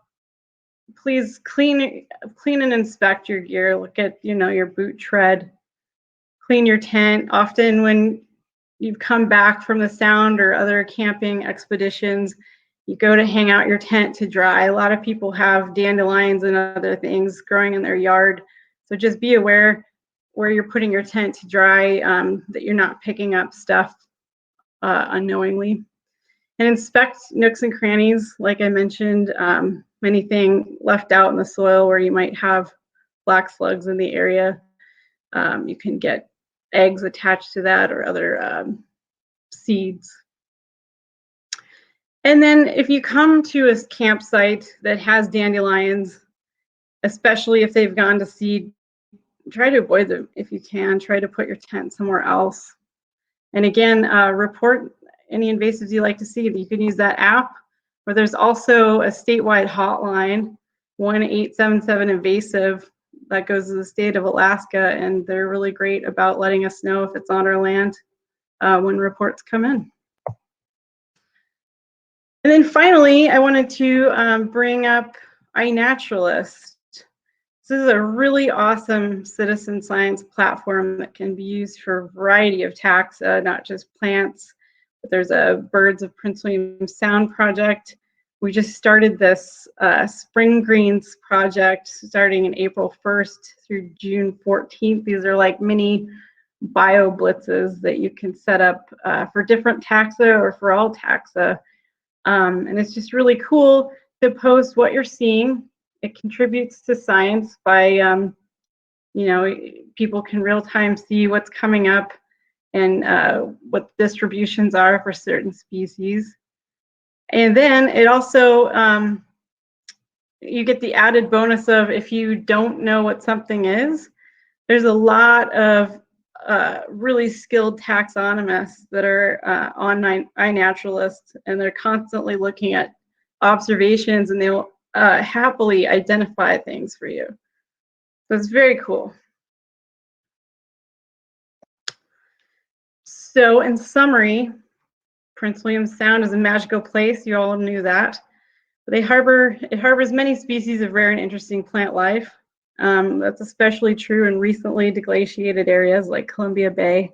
please clean and inspect your gear. Look at, you know, your boot tread. clean your tent. Often when you've come back from the Sound or other camping expeditions, you go to hang out your tent to dry. A lot of people have dandelions and other things growing in their yard. So just be aware where you're putting your tent to dry, that you're not picking up stuff unknowingly. And inspect nooks and crannies, like I mentioned, anything left out in the soil where you might have black slugs in the area. You can get eggs attached to that or other seeds. And then if you come to a campsite that has dandelions, especially if they've gone to seed, try to avoid them if you can. Try to put your tent somewhere else. And again, report any invasives you like to see. You can use that app, or there's also a statewide hotline, 1-877-INVASIVE, that goes to the state of Alaska, and they're really great about letting us know if it's on our land when reports come in. And then finally, I wanted to bring up iNaturalist. This is a really awesome citizen science platform that can be used for a variety of taxa, not just plants, but there's a Birds of Prince William Sound project. We just started this Spring Greens project starting in April 1st through June 14th. These are like mini bio blitzes that you can set up for different taxa or for all taxa. And it's just really cool to post what you're seeing. It contributes to science by, you know, people can real time see what's coming up and what distributions are for certain species. And then it also, you get the added bonus of if you don't know what something is, there's a lot of really skilled taxonomists that are on iNaturalist, and they're constantly looking at observations, and they'll happily identify things for you. So it's very cool. So in summary, Prince William Sound is a magical place. You all knew that. It harbors many species of rare and interesting plant life. That's especially true in recently deglaciated areas like Columbia Bay.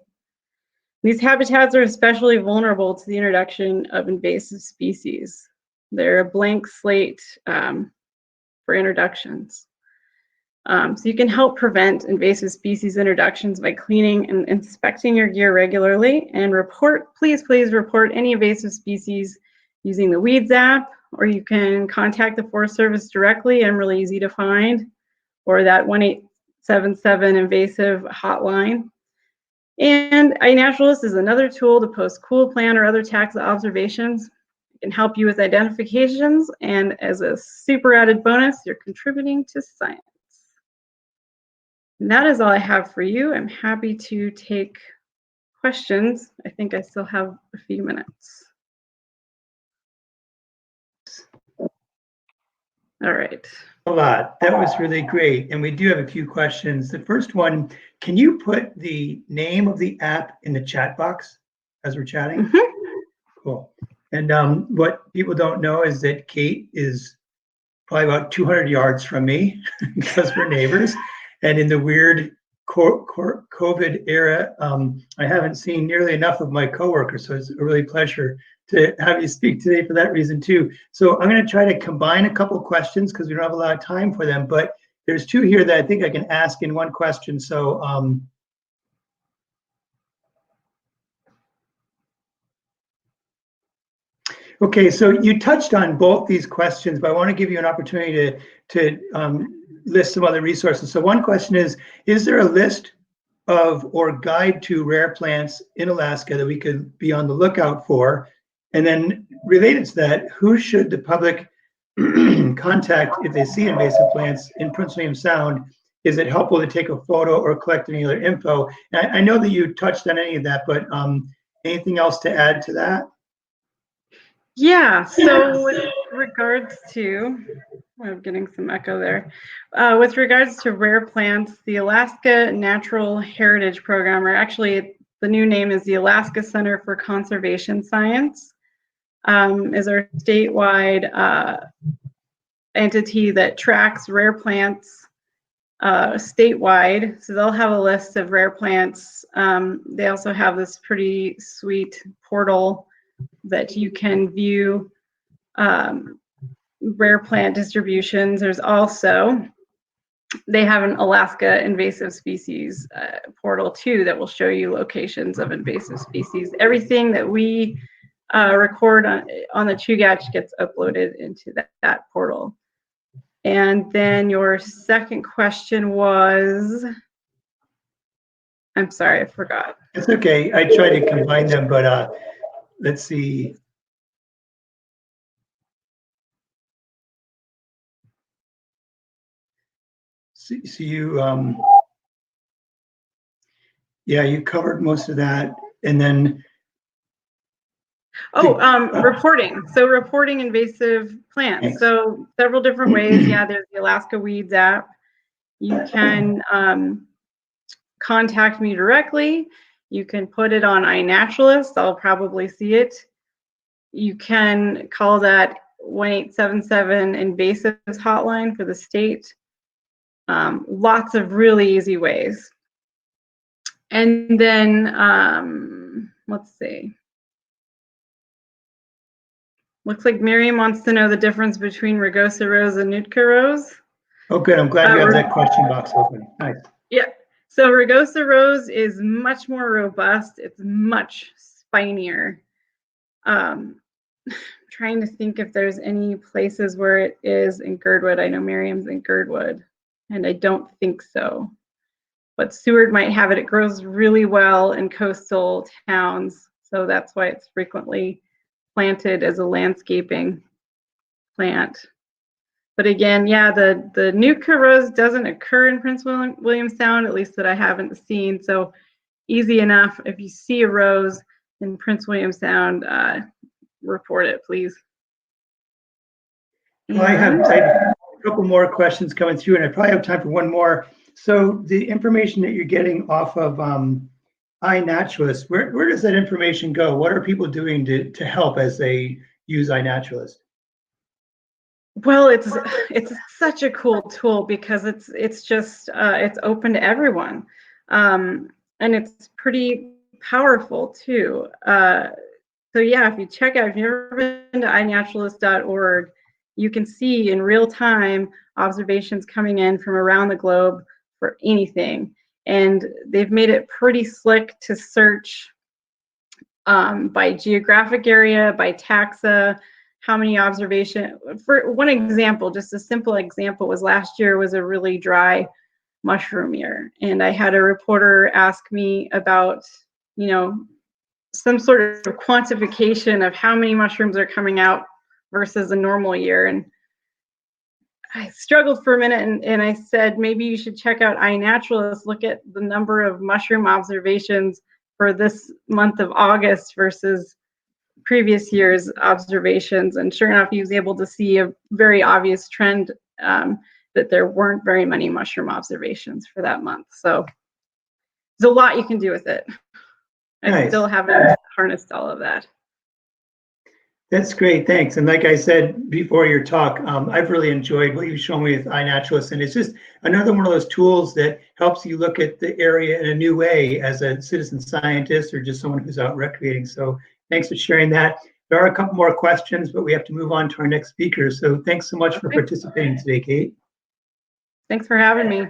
These habitats are especially vulnerable to the introduction of invasive species. They're a blank slate for introductions. So you can help prevent invasive species introductions by cleaning and inspecting your gear regularly, and please report any invasive species using the Weeds app, or you can contact the Forest Service directly. I'm really easy to find, or that 1-877-INVASIVE hotline. And iNaturalist is another tool to post cool plant or other taxa observations. It can help you with identifications, and as a super added bonus, you're contributing to science. And that is all I have for you. I'm happy to take questions. I think I still have a few minutes. All right. A lot. That was really great. And we do have a few questions. The first one, can you put the name of the app in the chat box as we're chatting? Mm-hmm. Cool. And what people don't know is that Kate is probably about 200 yards from me because we're neighbors. And in the weird COVID era, I haven't seen nearly enough of my coworkers. So it's a really pleasure to have you speak today for that reason too. So I'm going to try to combine a couple of questions because we don't have a lot of time for them, but there's two here that I think I can ask in one question. So okay, so you touched on both these questions, but I want to give you an opportunity to list some other resources. So one question is there a list of or guide to rare plants in Alaska that we could be on the lookout for? And then related to that, who should the public contact if they see invasive plants in Prince William Sound? Is it helpful to take a photo or collect any other info? And I know that you touched on any of that, but anything else to add to that? Yeah, so with regards to, I'm getting some echo there. With regards to rare plants, the Alaska Natural Heritage Program, or actually the new name is the Alaska Center for Conservation Science, is our statewide entity that tracks rare plants statewide. So they'll have a list of rare plants. They also have this pretty sweet portal that you can view rare plant distributions. There's also, they have an Alaska invasive species portal too that will show you locations of invasive species. Everything that we record on the Chugach gets uploaded into that portal. And then your second question was, I'm sorry, I forgot. It's okay. I tried to combine them, but let's see. So you, yeah, you covered most of that, and then. Reporting. So reporting invasive plants. Thanks. So several different ways. Yeah, there's the Alaska Weeds app. You can contact me directly. You can put it on iNaturalist. I'll probably see it. You can call that 1-877 Invasives hotline for the state. Lots of really easy ways. And then let's see. Looks like Miriam wants to know the difference between rugosa rose and Nootka rose. Oh, good. I'm glad you have that question box open. Nice. Yeah. So rugosa rose is much more robust. It's much spinier. Trying to think if there's any places where it is in Girdwood. I know Miriam's in Girdwood, and I don't think so. But Seward might have it. It grows really well in coastal towns, so that's why it's frequently planted as a landscaping plant. But again, yeah, the Nootka rose doesn't occur in Prince William Sound, at least that I haven't seen. So easy enough. If you see a rose in Prince William Sound, report it, please. Well, I have a couple more questions coming through, and I probably have time for one more. So the information that you're getting off of iNaturalist, where does that information go? What are people doing to help as they use iNaturalist? Well, it's such a cool tool because it's just it's open to everyone, and it's pretty powerful too. So yeah, if you check out, if you've ever been to iNaturalist.org, you can see in real time observations coming in from around the globe for anything. And they've made it pretty slick to search by geographic area, by taxa, how many observations. For one example, just a simple example, was last year was a really dry mushroom year. And I had a reporter ask me about, you know, some sort of quantification of how many mushrooms are coming out versus a normal year. And I struggled for a minute and I said, maybe you should check out iNaturalist, look at the number of mushroom observations for this month of August versus previous year's observations. And sure enough, he was able to see a very obvious trend that there weren't very many mushroom observations for that month. So there's a lot you can do with it. I still haven't harnessed all of that. That's great, thanks. And like I said before your talk, I've really enjoyed what you've shown me with iNaturalist, and it's just another one of those tools that helps you look at the area in a new way as a citizen scientist or just someone who's out recreating. So thanks for sharing that. There are a couple more questions, but we have to move on to our next speaker. So thanks so much for participating today, Kate. Thanks for having me.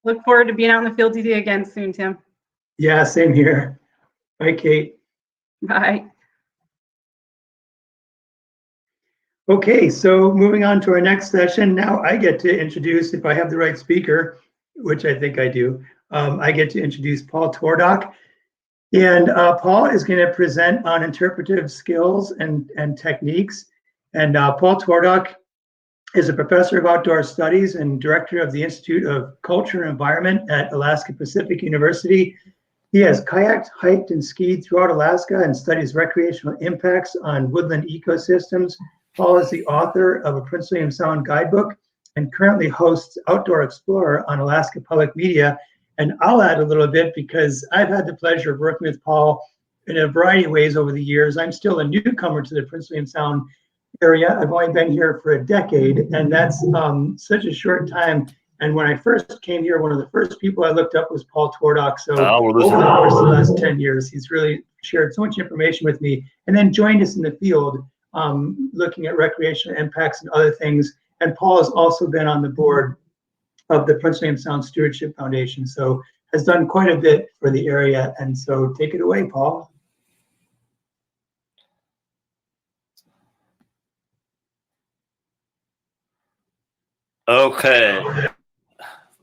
Look forward to being out in the field with you again soon, Tim. Yeah, same here. Bye, Kate. Bye. Okay, so moving on to our next session. Now I get to introduce, if I have the right speaker, which I think I do, I get to introduce Paul Twardock. And Paul is going to present on interpretive skills and techniques. And Paul Twardock is a professor of outdoor studies and director of the Institute of Culture and Environment at Alaska Pacific University. He has kayaked, hiked, and skied throughout Alaska and studies recreational impacts on woodland ecosystems. Paul is the author of a Prince William Sound guidebook and currently hosts Outdoor Explorer on Alaska Public Media. And I'll add a little bit because I've had the pleasure of working with Paul in a variety of ways over the years. I'm still a newcomer to the Prince William Sound area. I've only been here for a decade, and that's such a short time. And when I first came here, one of the first people I looked up was Paul Twardock. So we're over listening. the course of the last 10 years, he's really shared so much information with me, and then joined us in the field, looking at recreational impacts and other things. And Paul has also been on the board of the Prince William Sound Stewardship Foundation, so has done quite a bit for the area. And so take it away, Paul. Okay,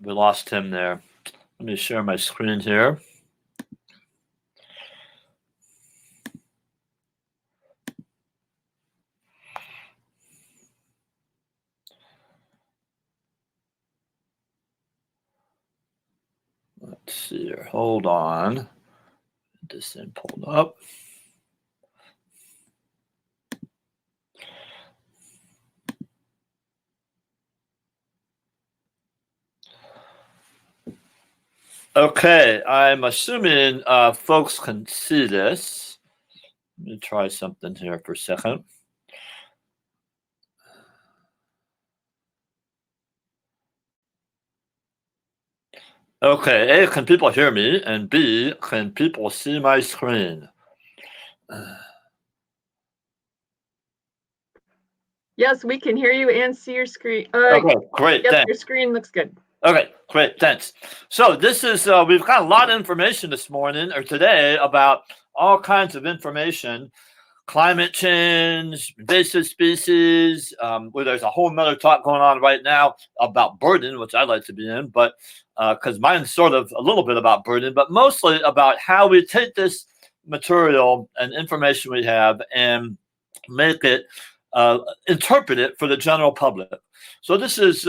we lost him there. Let me share my screen here. Let's see here. Hold on. Get this thing pulled up. Okay, I'm assuming folks can see this. Let me try something here for a second. Okay, A, can people hear me? And B, can people see my screen? Yes, we can hear you and see your screen. Okay, great. Yep, Thanks. your screen looks good. Okay, great. Thanks. So this is, we've got a lot of information this morning or today about all kinds of information, climate change, invasive species, where there's a whole nother talk going on right now about birding, which I'd like to be in, but because mine's sort of a little bit about birding, but mostly about how we take this material and information we have and make it, interpret it for the general public. So this is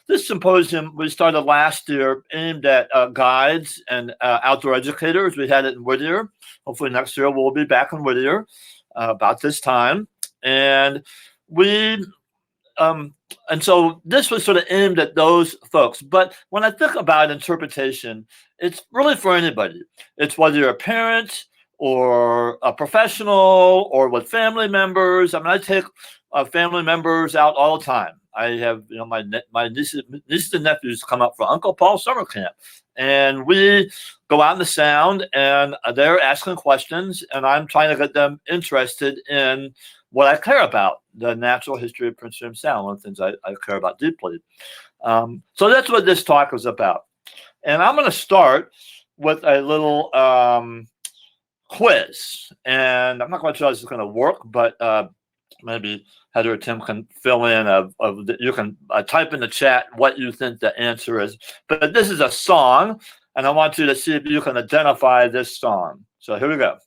this symposium we started last year aimed at guides and outdoor educators. We had it in Whittier. Hopefully next year we'll be back in Whittier about this time. And we and so this was sort of aimed at those folks. But when I think about interpretation, it's really for anybody. It's whether you're a parent or a professional or with family members. I mean, I take family members out all the time. I have, you know, my nieces and nephews come up for Uncle Paul's summer camp, and we go out in the Sound, and they're asking questions, and I'm trying to get them interested in what I care about, the natural history of Prince William Sound, one of the things I care about deeply. So that's what this talk is about. And I'm going to start with a little quiz, and I'm not quite sure how this is going to work, but maybe Heather or Tim can fill in you can type in the chat what you think the answer is. But this is a song, and I want you to see if you can identify this song. So here we go.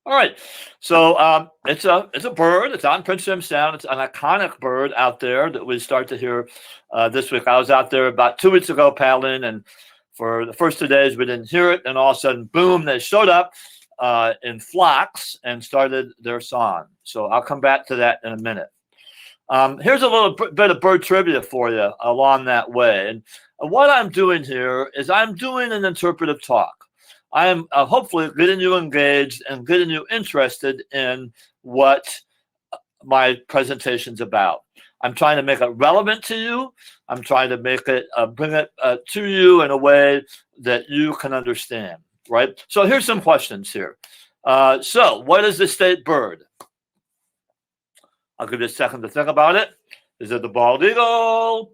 All right, so it's a bird. It's on Prince William Sound. It's an iconic bird out there that we start to hear this week. I was out there about 2 weeks ago paddling, and for the first 2 days we didn't hear it, and all of a sudden, boom! They showed up in flocks and started their song. So I'll come back to that in a minute. Here's a little bit of bird trivia for you along that way. And what I'm doing here is I'm doing an interpretive talk. I am hopefully getting you engaged and getting you interested in what my presentation's about. I'm trying to make it relevant to you. I'm trying to make it bring it to you in a way that you can understand, right? So here's some questions here. So what is the state bird? I'll give you a second to think about it. Is it the bald eagle?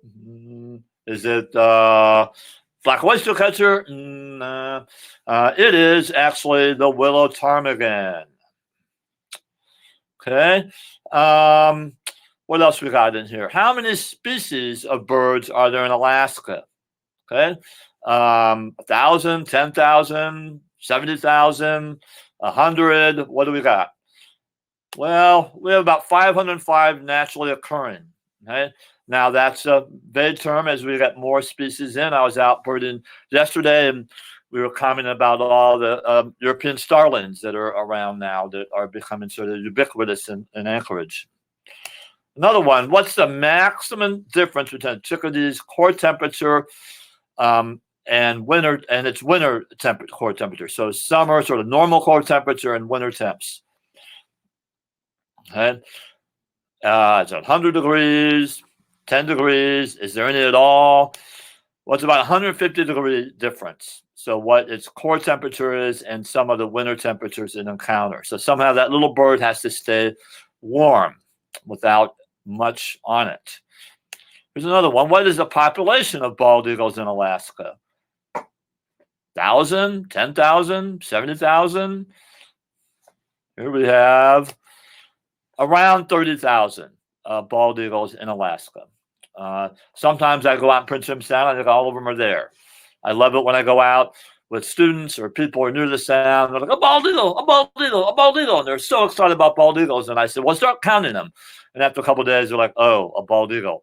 Is it black oyster catcher? It is actually the willow ptarmigan. Okay. What else we got in here? How many species of birds are there in Alaska? Okay. 1,000, 10,000, 70,000, 100. What do we got? Well, we have about 505 naturally occurring. Okay. Now that's a vague term as we get more species in. I was out birding yesterday, and we were commenting about all the European starlings that are around now that are becoming sort of ubiquitous in Anchorage. Another one, what's the maximum difference between chickadee's core temperature and winter, and its winter core temperature? So summer, sort of normal core temperature, and winter temps. Okay. It's 100 degrees, 10 degrees. Is there any at all? Well, it's about 150-degree difference. So what its core temperature is and some of the winter temperatures it encounters. So somehow that little bird has to stay warm without much on it. Here's another one. What is the population of bald eagles in Alaska? 1,000, 10,000, 70,000? Here we have around 30,000 bald eagles in Alaska. Sometimes I go out in Prince William Sound, I think all of them are there. I love it when I go out with students or people who are new to the Sound. They're like, a bald eagle, a bald eagle, a bald eagle. And they're so excited about bald eagles. And I said, well, start counting them. And after a couple of days, they're like, oh, a bald eagle.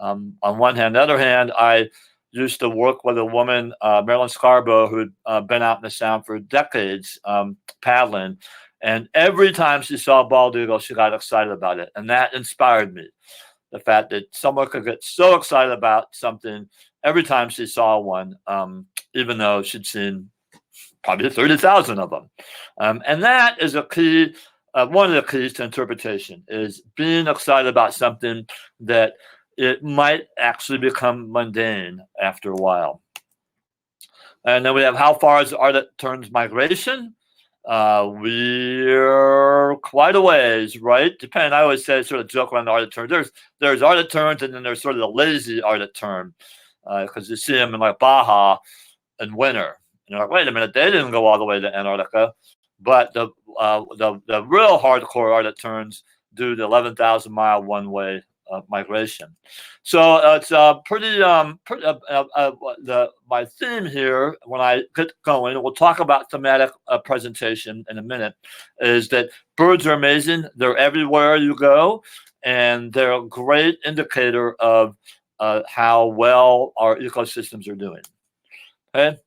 On one hand. The other hand, I used to work with a woman, Marilyn Scarborough, who'd been out in the Sound for decades paddling. And every time she saw a bald eagle, she got excited about it. And that inspired me. The fact that someone could get so excited about something every time she saw one, even though she'd seen probably 30,000 of them. And that is a key, one of the keys to interpretation, is being excited about something that it might actually become mundane after a while. And then we have how far is Arctic terns migration? We're quite a ways, right? Depending, I always say, sort of joke around the Arctic tern. There's Arctic terns, and then there's sort of the lazy Arctic tern, because you see them in like Baja in winter. And you're like, wait a minute, they didn't go all the way to Antarctica, but the real hardcore Arctic terns do the 11,000-mile one-way migration. So it's pretty. My theme here, when I get going, and we'll talk about thematic presentation in a minute, is that birds are amazing. They're everywhere you go, and they're a great indicator of how well our ecosystems are doing. Okay.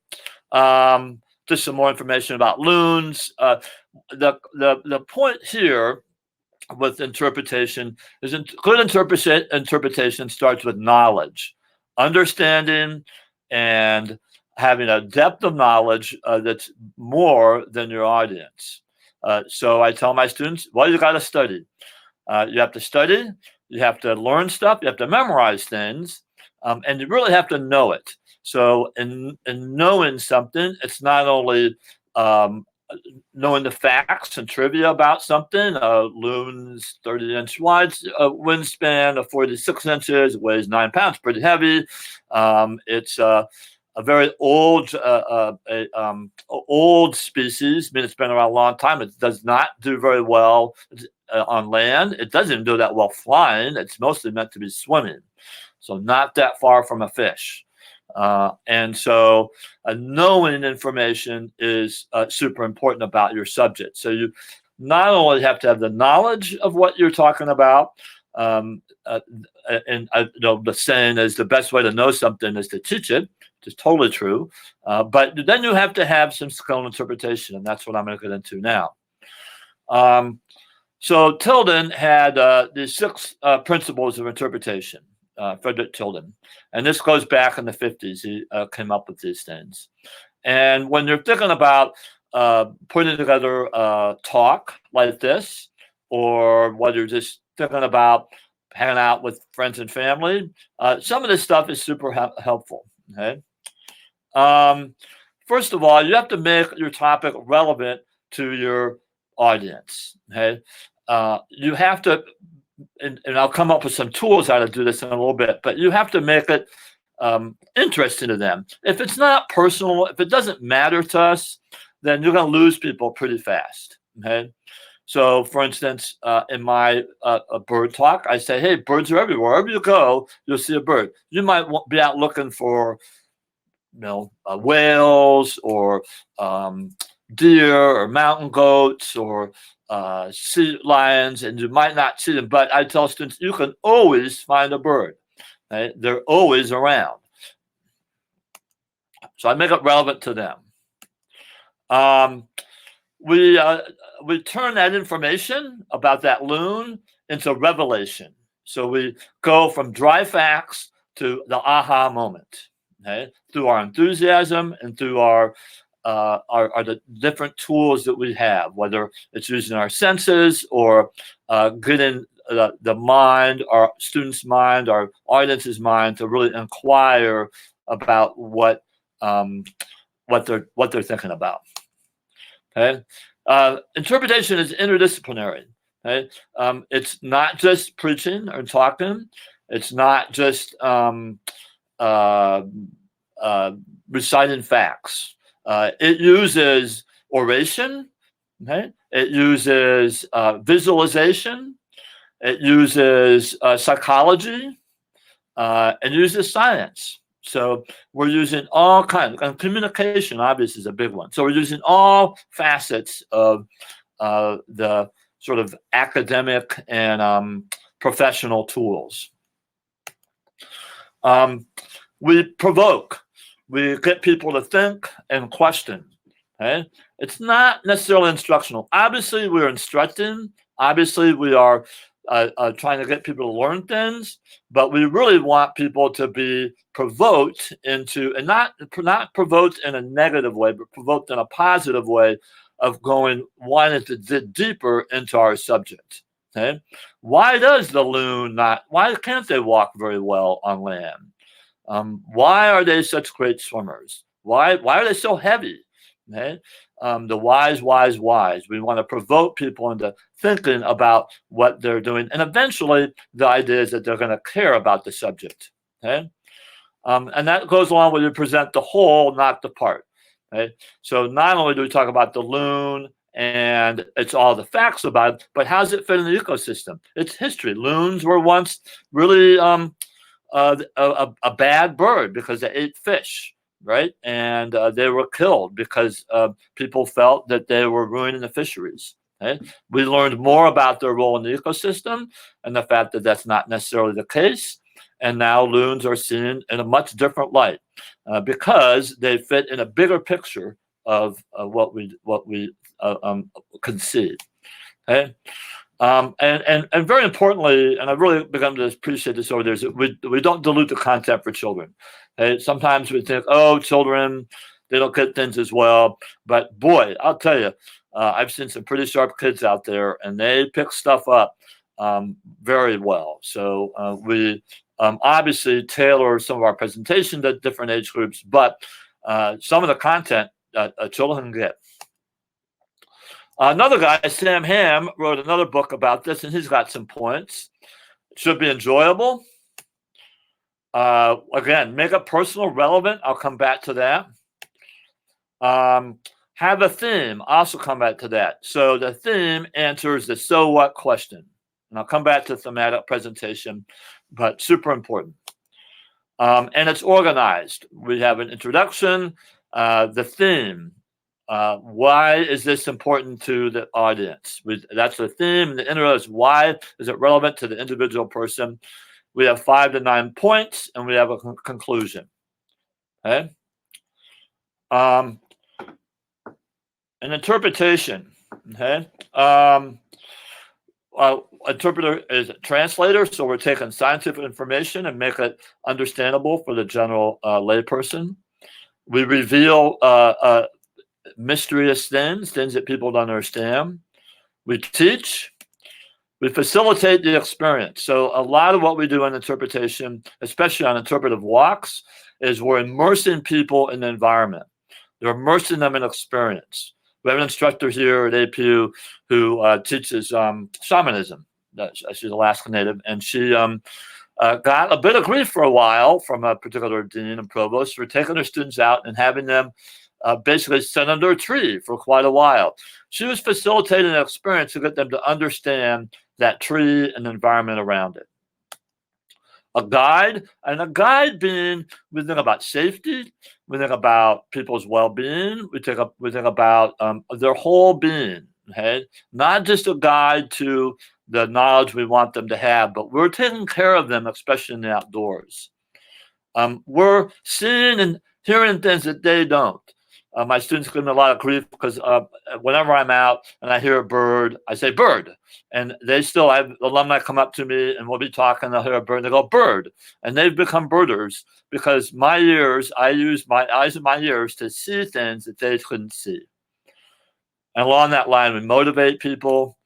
Just some more information about loons. The point here with interpretation is good interpretation starts with knowledge, understanding, and having a depth of knowledge that's more than your audience. So I tell my students, well, you got to study. You have to study, you have to learn stuff, you have to memorize things, and you really have to know it. So in knowing something, it's not only knowing the facts and trivia about something. Loon's 30-inch wide, wingspan of 46 inches, weighs 9 pounds, pretty heavy. It's a very old old species. I mean, it's been around a long time. It does not do very well on land. It doesn't even do that well flying. It's mostly meant to be swimming. So not that far from a fish. And so knowing information is super important about your subject. So you not only have to have the knowledge of what you're talking about, and the saying is the best way to know something is to teach it, which is totally true. But then you have to have some skill in interpretation, and that's what I'm going to get into now. So Tilden had the 6 principles of interpretation. Frederick Tilden. And this goes back in the 50s. He came up with these things. And when you're thinking about putting together a talk like this, or whether you're just thinking about hanging out with friends and family, some of this stuff is super helpful. Okay. First of all, you have to make your topic relevant to your audience. Okay. You have to, and I'll come up with some tools how to do this in a little bit, but you have to make it interesting to them. If it's not personal, if it doesn't matter to us, then you're going to lose people pretty fast. Okay. So, for instance, in my bird talk, I say, hey, birds are everywhere. Wherever you go, you'll see a bird. You might be out looking for, whales or deer or mountain goats or sea lions, and you might not see them. But I tell students, you can always find a bird. Right? They're always around. So I make it relevant to them. We turn that information about that loon into revelation. So we go from dry facts to the aha moment, okay, through our enthusiasm and through our the different tools that we have, whether it's using our senses or getting the mind, our students' mind, our audience's mind to really inquire about what they're thinking about. Okay, interpretation is interdisciplinary. Okay, it's not just preaching or talking. It's not just reciting facts. It uses oration. Okay, it uses visualization. It uses psychology. It uses science. So we're using all kinds, and communication obviously is a big one. So we're using all facets of the sort of academic and professional tools. We provoke. We get people to think and question. Okay? It's not necessarily instructional. Obviously, we're instructing. Obviously, we are trying to get people to learn things, but we really want people to be provoked into, and not provoked in a negative way, but provoked in a positive way of wanting to dig deeper into our subject. Okay, why does the loon why can't they walk very well on land? Why are they such great swimmers? Why are they so heavy? Okay, the whys. We want to provoke people into thinking about what they're doing, and eventually the idea is that they're going to care about the subject. Okay, and that goes along with you present the whole, not the part. Okay, so not only do we talk about the loon and it's all the facts about it, but how does it fit in the ecosystem? It's history. Loons were once really a bad bird because they ate fish, right? And they were killed because people felt that they were ruining the fisheries. Okay? We learned more about their role in the ecosystem and the fact that that's not necessarily the case. And now loons are seen in a much different light because they fit in a bigger picture of what we concede. Okay? And very importantly, and I've really begun to appreciate this over there, is that we don't dilute the content for children. Okay? Sometimes we think, oh, children, they don't get things as well. But boy, I'll tell you, I've seen some pretty sharp kids out there, and they pick stuff up very well. So we obviously tailor some of our presentation to different age groups, but some of the content children can get. Another guy, Sam Ham, wrote another book about this, and he's got some points. It should be enjoyable. Again, make it personal, relevant. I'll come back to that. Have a theme. Also come back to that. So the theme answers the so what question. And I'll come back to thematic presentation, but super important. And it's organized. We have an introduction, the theme. Why is this important to the audience? That's the theme. The intro is why is it relevant to the individual person? We have 5 to 9 points, and we have a conclusion. Okay. An interpretation. Okay. Interpreter is a translator, so we're taking scientific information and make it understandable for the general layperson. We reveal mysterious things that people don't understand. We teach. We facilitate the experience. So a lot of what we do in interpretation, especially on interpretive walks, is we're immersing people in the environment. They're immersing them in experience. We have an instructor here at APU who teaches shamanism. She's Alaskan Native, and she got a bit of grief for a while from a particular dean and provost for taking her students out and having them basically sit under a tree for quite a while. She was facilitating an experience to get them to understand that tree and the environment around it. A guide being, we think about safety, we think about people's well-being, we think about their whole being, okay? Not just a guide to the knowledge we want them to have, but we're taking care of them, especially in the outdoors. We're seeing and hearing things that they don't. my students give me a lot of grief because whenever I'm out and I hear a bird, I say bird. And they still have alumni come up to me and we'll be talking, they'll hear a bird and they go bird. And they've become birders because my ears, I use my eyes and my ears to see things that they couldn't see. And along that line, we motivate people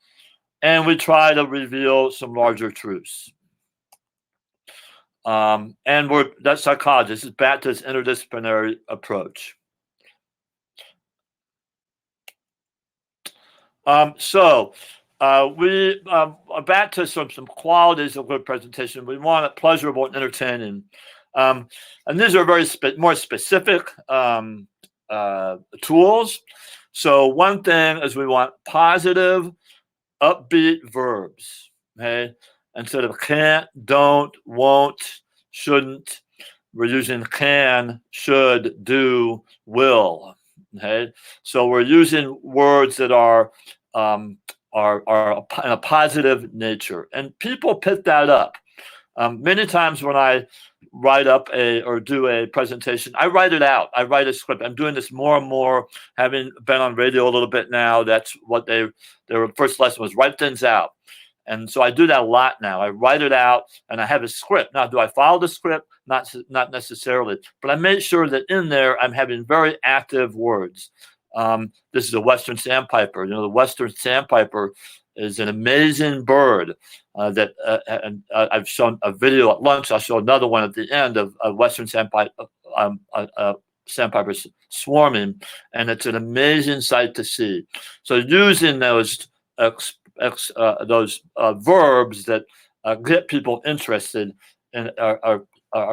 and we try to reveal some larger truths. And that's psychology. This is back to this interdisciplinary approach. We back to some qualities of good presentation. We want it pleasurable and entertaining. And these are very more specific tools. So one thing is we want positive, upbeat verbs. Okay, instead of can't, don't, won't, shouldn't, we're using can, should, do, will. Okay, so we're using words that are in a positive nature, and people pick that up. Many times when I write up or do a presentation, I write it out. I write a script. I'm doing this more and more, having been on radio a little bit now. That's what their first lesson was, write things out. And so I do that a lot now. I write it out and I have a script. Now, do I follow the script? Not necessarily, but I make sure that in there I'm having very active words. This is a Western sandpiper. The Western sandpiper is an amazing bird that I've shown a video at lunch. I'll show another one at the end of Western sandpipers swarming, and it's an amazing sight to see. So using those verbs that get people interested and are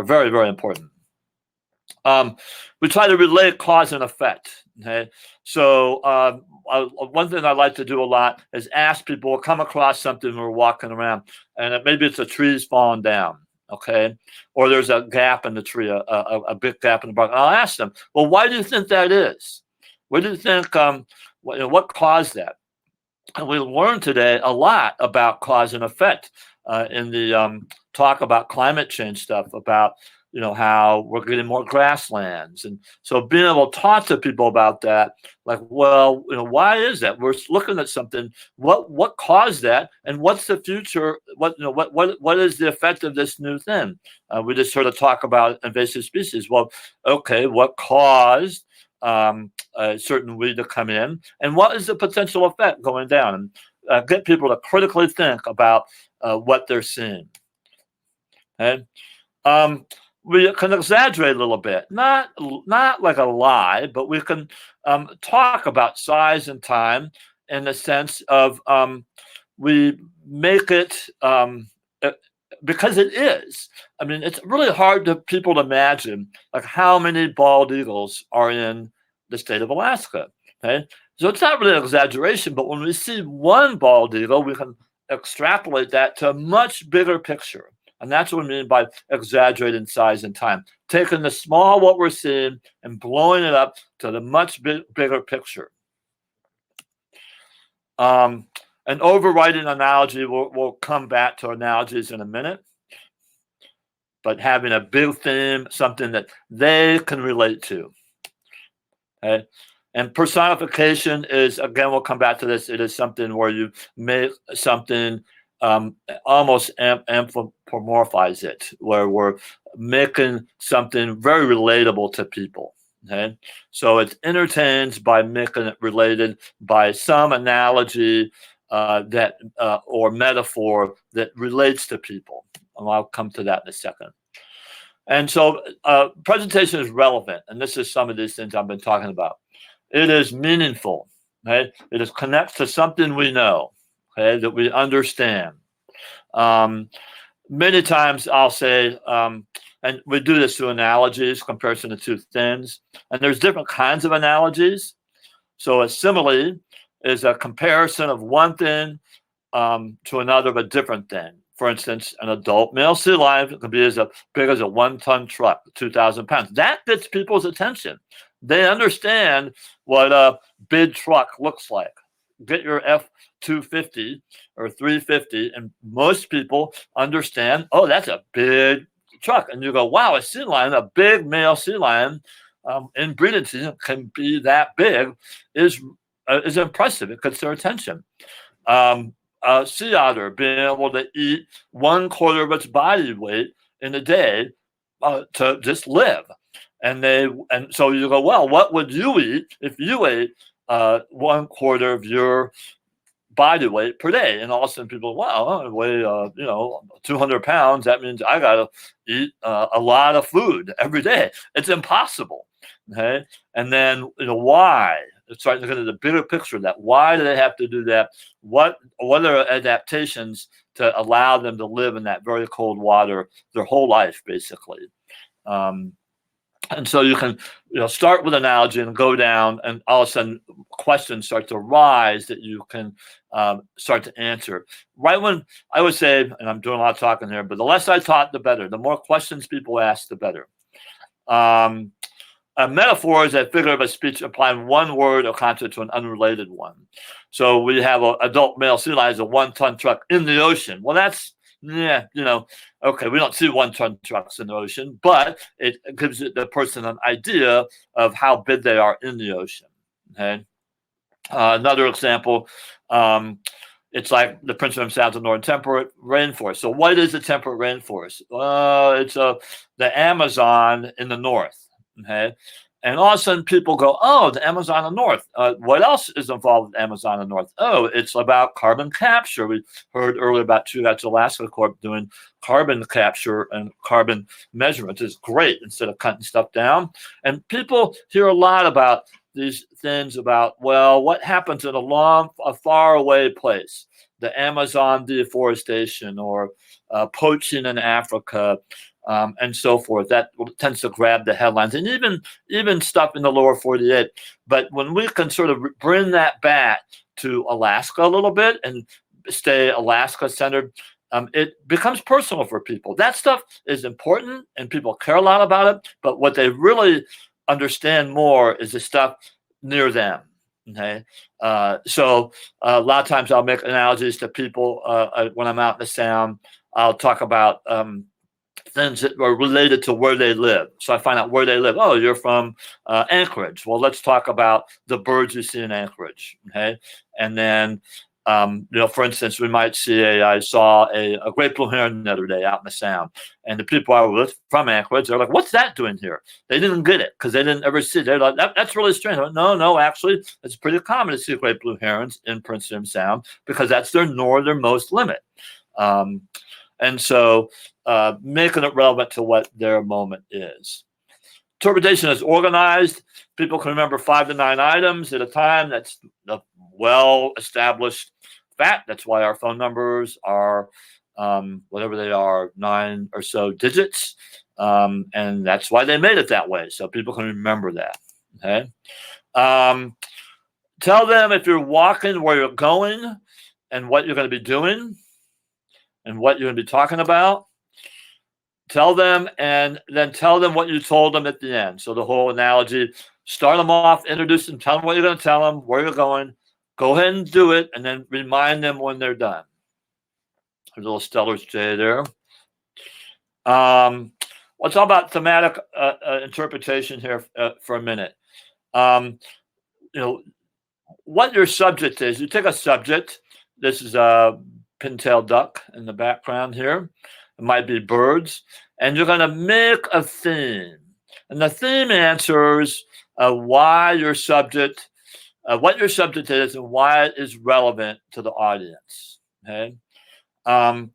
very, very important. We try to relate cause and effect. Okay, so one thing I like to do a lot is ask people, come across something when we're walking around, and maybe it's a tree's falling down, okay, or there's a gap in the tree, a big gap in the bark. I'll ask them, well, why do you think that is? What do you think? What caused that? And we learned today a lot about cause and effect in the talk about climate change stuff, about how we're getting more grasslands. And so being able to talk to people about that, like, well, why is that? We're looking at something, what caused that? And what's the future? What is the effect of this new thing? We just sort of talk about invasive species. Well, okay, what caused a certain weed to come in? And what is the potential effect going down? And get people to critically think about what they're seeing. Okay? We can exaggerate a little bit, not like a lie, but we can talk about size and time in the sense of we make it because it is. I mean, it's really hard to people to imagine like how many bald eagles are in the state of Alaska. Okay, so it's not really an exaggeration, but when we see one bald eagle, we can extrapolate that to a much bigger picture. And that's what we mean by exaggerating size and time, taking the small, what we're seeing, and blowing it up to the much bigger picture. An overriding analogy, we'll come back to analogies in a minute, but having a big theme, something that they can relate to. Okay? And personification is, again, we'll come back to this, it is something where you make something almost anthropomorphize it, where we're making something very relatable to people. Okay, so it entertains by making it related by some analogy that or metaphor that relates to people, and I'll come to that in a second. And so presentation is relevant, and this is some of these things I've been talking about. It is meaningful. Okay, it is connects to something we know. Okay, that we understand. Many times I'll say, and we do this through analogies, comparison of two things, and there's different kinds of analogies. So a simile is a comparison of one thing to another of a different thing. For instance, an adult male sea lion can be as big as a 1-ton truck, 2,000 pounds. That gets people's attention. They understand what a big truck looks like. Get your F-250 or 350, and most people understand, oh, that's a big truck. And you go, wow, a sea lion, a big male sea lion, in breeding season can be that big is impressive. It gets their attention. A sea otter being able to eat 1/4 of its body weight in a day to just live. And so you go, well, what would you eat if you ate 1/4 of your body weight per day? And all of a sudden people, wow, I weigh 200 pounds. That means I gotta eat a lot of food every day. It's impossible. Okay, and then why? It's starting to get into the bigger picture of that. Why do they have to do that? What are adaptations to allow them to live in that very cold water their whole life, basically? And so you can start with analogy and go down, and all of a sudden questions start to rise that you can start to answer. Right when I would say, and I'm doing a lot of talking here, but the less I taught, the better. The more questions people ask, the better. A metaphor is a figure of speech applying one word or concept to an unrelated one. So we have an adult male sea lion as a 1-ton truck in the ocean. Well, that's, okay, we don't see 1-ton trucks in the ocean, but it gives the person an idea of how big they are in the ocean. Okay. Another example, it's like the Prince William Sound of Northern Temperate Rainforest. So what is the temperate rainforest? It's the Amazon in the north. Okay. And all of a sudden people go, oh, the Amazon in the north. What else is involved with Amazon in the north? Oh, it's about carbon capture. We heard earlier about Chugach Alaska Corp doing carbon capture and carbon measurement. Is great instead of cutting stuff down. And people hear a lot about these things about, well, what happens in a far away place? The Amazon deforestation or poaching in Africa. And so forth. That tends to grab the headlines, and even stuff in the lower 48. But when we can sort of bring that back to Alaska a little bit and stay Alaska centered, it becomes personal for people. That stuff is important, and people care a lot about it. But what they really understand more is the stuff near them. Okay, so a lot of times I'll make analogies to people when I'm out in the Sound. I'll talk about things that are related to where they live. So I find out where they live. Oh, you're from Anchorage. Well, let's talk about the birds you see in Anchorage. Okay. And then, for instance, we might see I saw a great blue heron the other day out in the Sound. And the people I was with from Anchorage, they're like, what's that doing here? They didn't get it because they didn't ever see it. They're like, that's really strange. I went, no, actually, it's pretty common to see great blue herons in Prince William Sound because that's their northernmost limit. And so making it relevant to what their moment is. Interpretation is organized. People can remember 5 to 9 items at a time. That's a well-established fact. That's why our phone numbers are, whatever they are, 9 or so digits. And that's why they made it that way, so people can remember that. Okay. Tell them if you're walking where you're going and what you're going to be doing and what you're going to be talking about. Tell them, and then tell them what you told them at the end. So the whole analogy, start them off, introduce them, tell them what you're going to tell them, where you're going. Go ahead and do it, and then remind them when they're done. There's a little Stellar's J there. Let's talk about thematic interpretation here for a minute. What your subject is. You take a subject. This is a pintail duck in the background here. It might be birds. And you're going to make a theme. And the theme answers why your subject, what your subject is and why it is relevant to the audience. Okay. And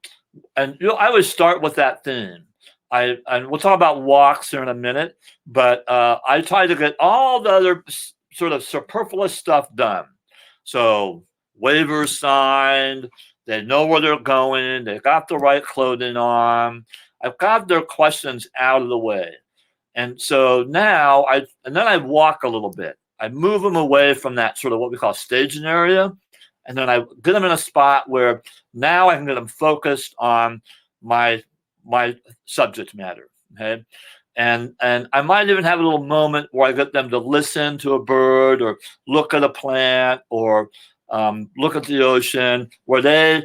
I always start with that theme. And we'll talk about walks here in a minute, but I try to get all the other sort of superfluous stuff done. So waivers signed, they know where they're going, they got the right clothing on, I've got their questions out of the way. And so now then I walk a little bit. I move them away from that sort of what we call staging area. And then I get them in a spot where now I can get them focused on my subject matter. Okay. And I might even have a little moment where I get them to listen to a bird or look at a plant or look at the ocean, where they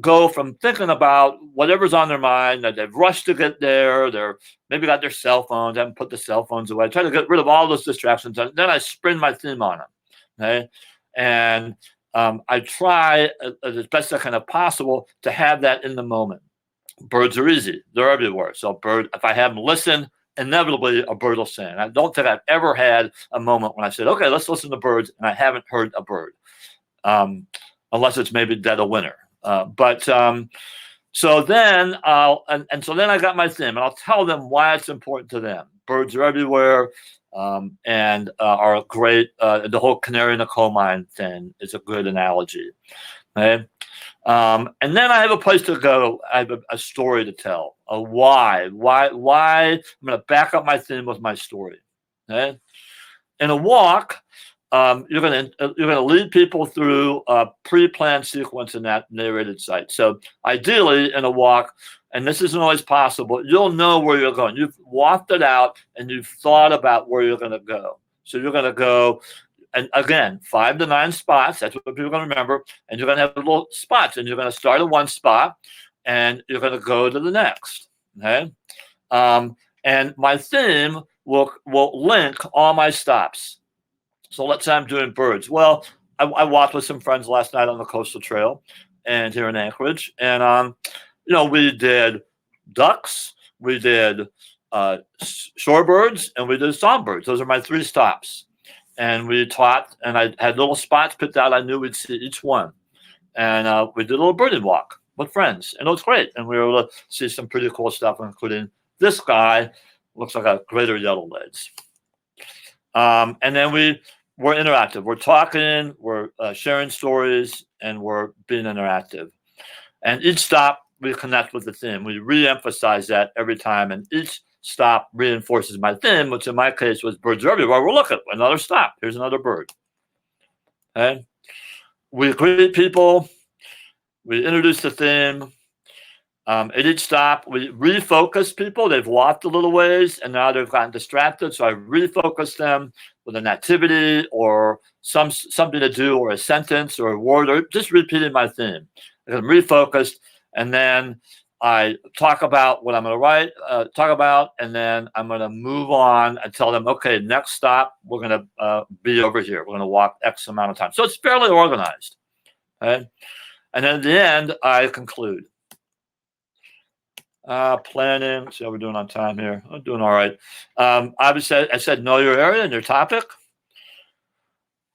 go from thinking about whatever's on their mind, that they've rushed to get there, they're maybe got their cell phones, haven't put the cell phones away. I try to get rid of all those distractions, and then I spin my theme on them. Okay, and I try as best I can if possible to have that in the moment. Birds are easy; they're everywhere. So, if I have them listen, inevitably a bird will sing. I don't think I've ever had a moment when I said, "Okay, let's listen to birds," and I haven't heard a bird, unless it's maybe dead of winter. So then so then I got my theme, and I'll tell them why it's important to them. Birds are everywhere, and are great. The whole canary in the coal mine thing is a good analogy. Okay? And then I have a place to go. I have a story to tell. A why. I'm going to back up my theme with my story. Okay? In a walk, you're going to lead people through a pre-planned sequence in that narrated site. So ideally, in a walk, and this isn't always possible, you'll know where you're going. You've walked it out, and you've thought about where you're going to go. So you're going to go, and again, 5 to 9 spots. That's what people are going to remember. And you're going to have little spots, and you're going to start at one spot, and you're going to go to the next. Okay, and my theme will link all my stops. So let's say I'm doing birds. Well, I walked with some friends last night on the coastal trail and here in Anchorage. And, we did ducks, we did shorebirds, and we did songbirds. Those are my 3 stops. And we taught, and I had little spots picked out. I knew we'd see each one. And we did a little birding walk with friends. And it was great. And we were able to see some pretty cool stuff, including this guy. Looks like a greater yellowlegs. And then we're interactive. We're talking, we're sharing stories, and we're being interactive. And each stop, we connect with the theme. We re-emphasize that every time, and each stop reinforces my theme, which in my case was birds are everywhere. We're looking, another stop. Here's another bird. Okay? We greet people. We introduce the theme. At each stop, we refocus people. They've walked a little ways, and now they've gotten distracted. So I refocus them with an activity or something to do, or a sentence or a word, or just repeating my theme. I'm refocused, and then I talk about what I'm going to talk about, and then I'm going to move on and tell them, okay, next stop, we're going to be over here. We're going to walk X amount of time. So it's fairly organized. Okay? And then at the end, I conclude. Planning. See how we're doing on time here. I'm doing all right. Obviously, I said know your area and your topic.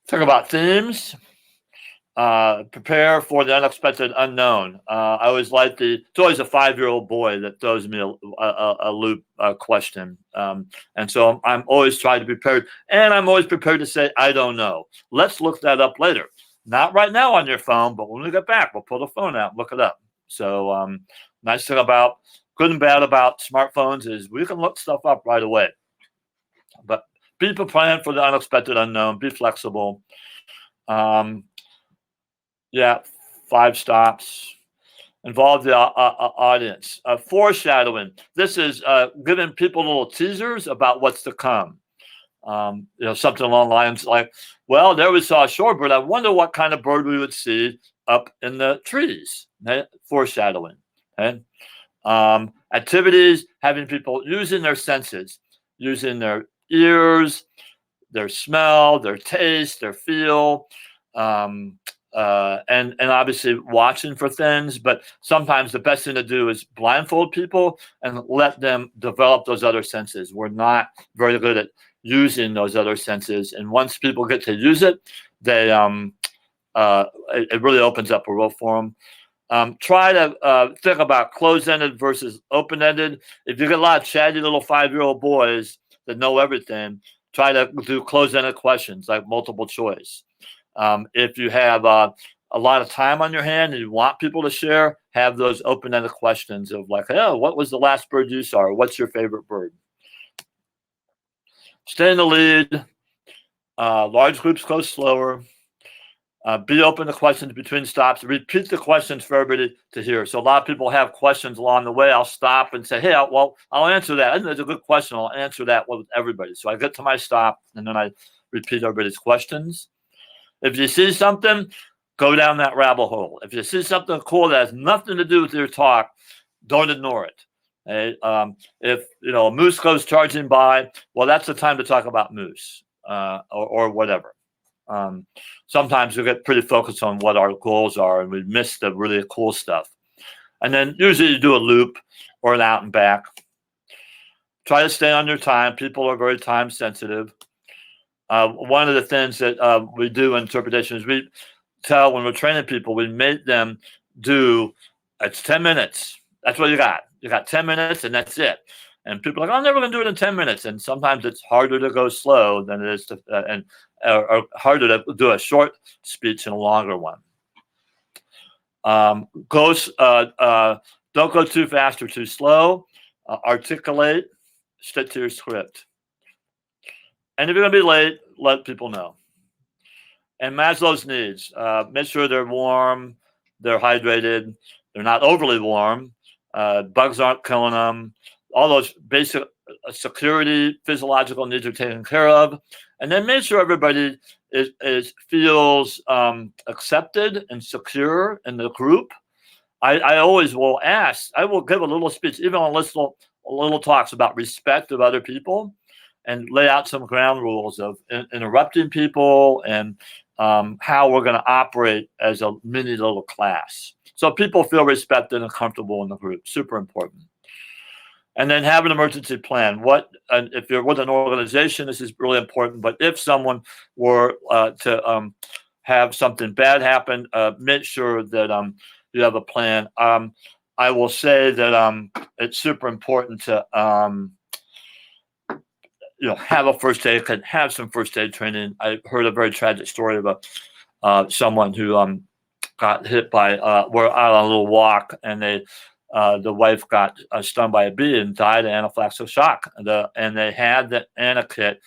Talk about themes. Prepare for the unexpected unknown. I always like it's always a 5-year-old boy that throws me a loop question. And so I'm always trying to be prepared. And I'm always prepared to say, I don't know. Let's look that up later. Not right now on your phone, but when we get back, we'll pull the phone out and look it up. So nice thing about good and bad about smartphones is we can look stuff up right away. But be prepared for the unexpected unknown. Be flexible. 5 stops. Involve the audience. Foreshadowing. This is giving people little teasers about what's to come. Something along the lines like, well, there we saw a shorebird. I wonder what kind of bird we would see up in the trees. Okay? Foreshadowing. Okay? Activities, having people using their senses, using their ears, their smell, their taste, their feel, and obviously watching for things. But sometimes the best thing to do is blindfold people and let them develop those other senses. We're not very good at using those other senses, and once people get to use it, they it really opens up a world for them. Try to think about closed-ended versus open-ended. If you get a lot of chatty little 5-year-old boys that know everything, try to do closed-ended questions like multiple choice. If you have a lot of time on your hand and you want people to share, have those open-ended questions of like, oh, what was the last bird you saw? Or what's your favorite bird? Stay in the lead. Large groups go slower. Be open to questions between stops. Repeat the questions for everybody to hear. So a lot of people have questions along the way. I'll stop and say, hey, I'll answer that. I think that's a good question. I'll answer that with everybody. So I get to my stop, and then I repeat everybody's questions. If you see something, go down that rabbit hole. If you see something cool that has nothing to do with your talk, don't ignore it. If a moose goes charging by, well, that's the time to talk about moose or whatever. Sometimes we get pretty focused on what our goals are and we miss the really cool stuff. And then usually you do a loop or an out and back. Try to stay on your time. People are very time sensitive. One of the things that we do in interpretation is we tell when we're training people, we make them do, it's 10 minutes. That's what you got. You got 10 minutes and that's it. And people are like, I'm never going to do it in 10 minutes. And sometimes it's harder to go slow than it is to, or harder to do a short speech and a longer one. Don't go too fast or too slow. Articulate, stick to your script. And if you're going to be late, let people know. And Maslow's needs. Make sure they're warm, they're hydrated, they're not overly warm, bugs aren't killing them. All those basic security, physiological needs are taken care of. And then make sure everybody feels accepted and secure in the group. I always will ask, I will give a little speech, even on little talks about respect of other people, and lay out some ground rules of interrupting people and how we're going to operate as a mini little class. So people feel respected and comfortable in the group. Super important. And then have an emergency plan. If you're with an organization, this is really important. But if someone were to have something bad happen, make sure that you have a plan. I will say that it's super important to have a first aid kit, have some first aid training. I heard a very tragic story about someone who got hit by, we're out on a little walk, and the wife got stung by a bee and died of anaphylactic shock. And they had the anaphylactic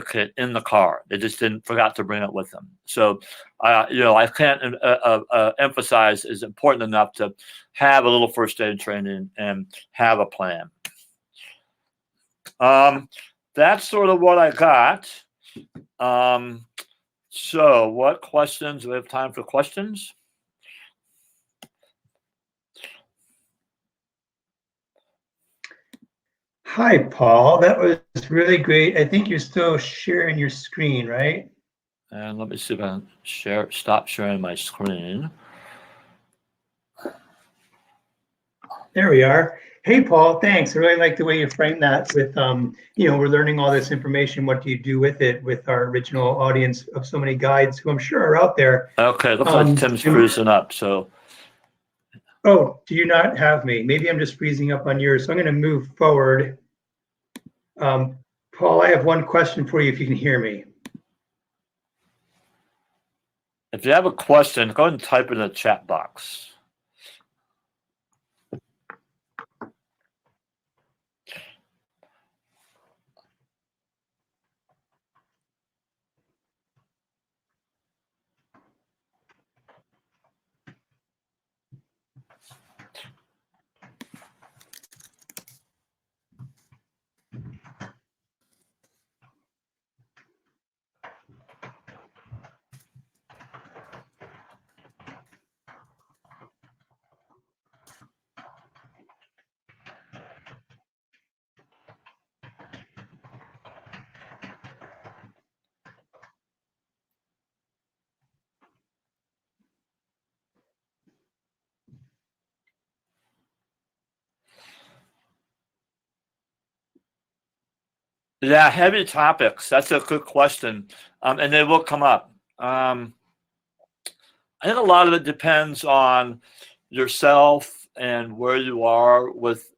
kit in the car. They just forgot to bring it with them. So, I can't emphasize it's important enough to have a little first aid training and have a plan. That's sort of what I got. So what questions? Do we have time for questions? Hi, Paul. That was really great. I think you're still sharing your screen, right? And let me see if I can stop sharing my screen. There we are. Hey, Paul, thanks. I really like the way you framed that with, we're learning all this information. What do you do with it with our original audience of so many guides who I'm sure are out there? Okay, looks like Tim's freezing up, so. Oh, do you not have me? Maybe I'm just freezing up on yours. So I'm going to move forward. Paul, I have one question for you if you can hear me. If you have a question, go ahead and type it in the chat box. Yeah, heavy topics. That's a good question. And they will come up. I think a lot of it depends on yourself and where you are with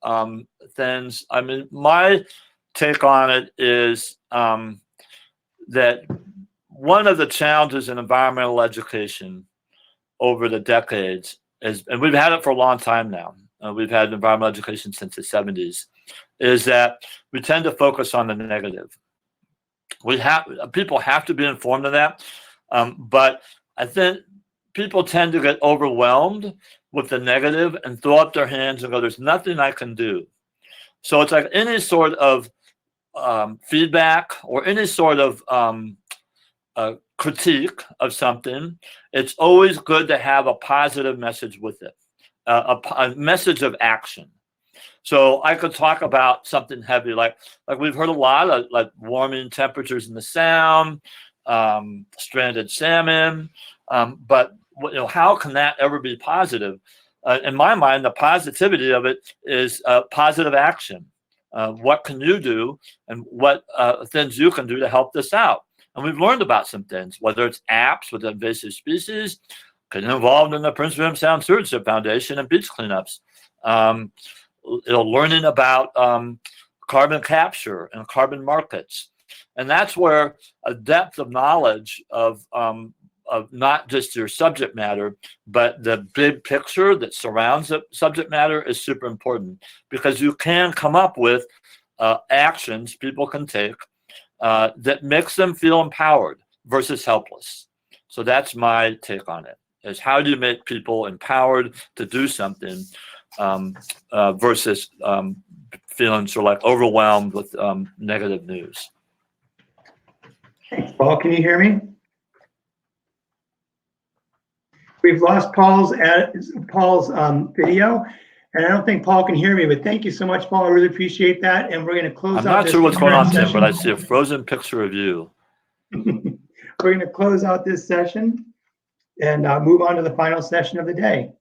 things. I mean, my take on it is that one of the challenges in environmental education over the decades is, and we've had it for a long time now, we've had environmental education since the 70s, is that we tend to focus on the negative. People have to be informed of that, but I think people tend to get overwhelmed with the negative and throw up their hands and go, there's nothing I can do. So it's like any sort of feedback or any sort of critique of something, it's always good to have a positive message with it, a message of action. So I could talk about something heavy, like we've heard a lot of like warming temperatures in the Sound, stranded salmon, but how can that ever be positive? In my mind, the positivity of it is positive action. What can you do, and what things you can do to help this out? And we've learned about some things, whether it's apps with invasive species, getting involved in the Prince William Sound Stewardship Foundation and beach cleanups, learning about carbon capture and carbon markets. And that's where a depth of knowledge of not just your subject matter, but the big picture that surrounds the subject matter is super important, because you can come up with actions people can take that makes them feel empowered versus helpless. So that's my take on it, is how do you make people empowered to do something versus feeling sort of like overwhelmed with negative news. Paul, can you hear me? We've lost Paul's video, and I don't think Paul can hear me, but thank you so much, Paul. I really appreciate that. And we're going to close out. I'm not sure what's going on, Tim, but I see a frozen picture of you. We're going to close out this session and move on to the final session of the day.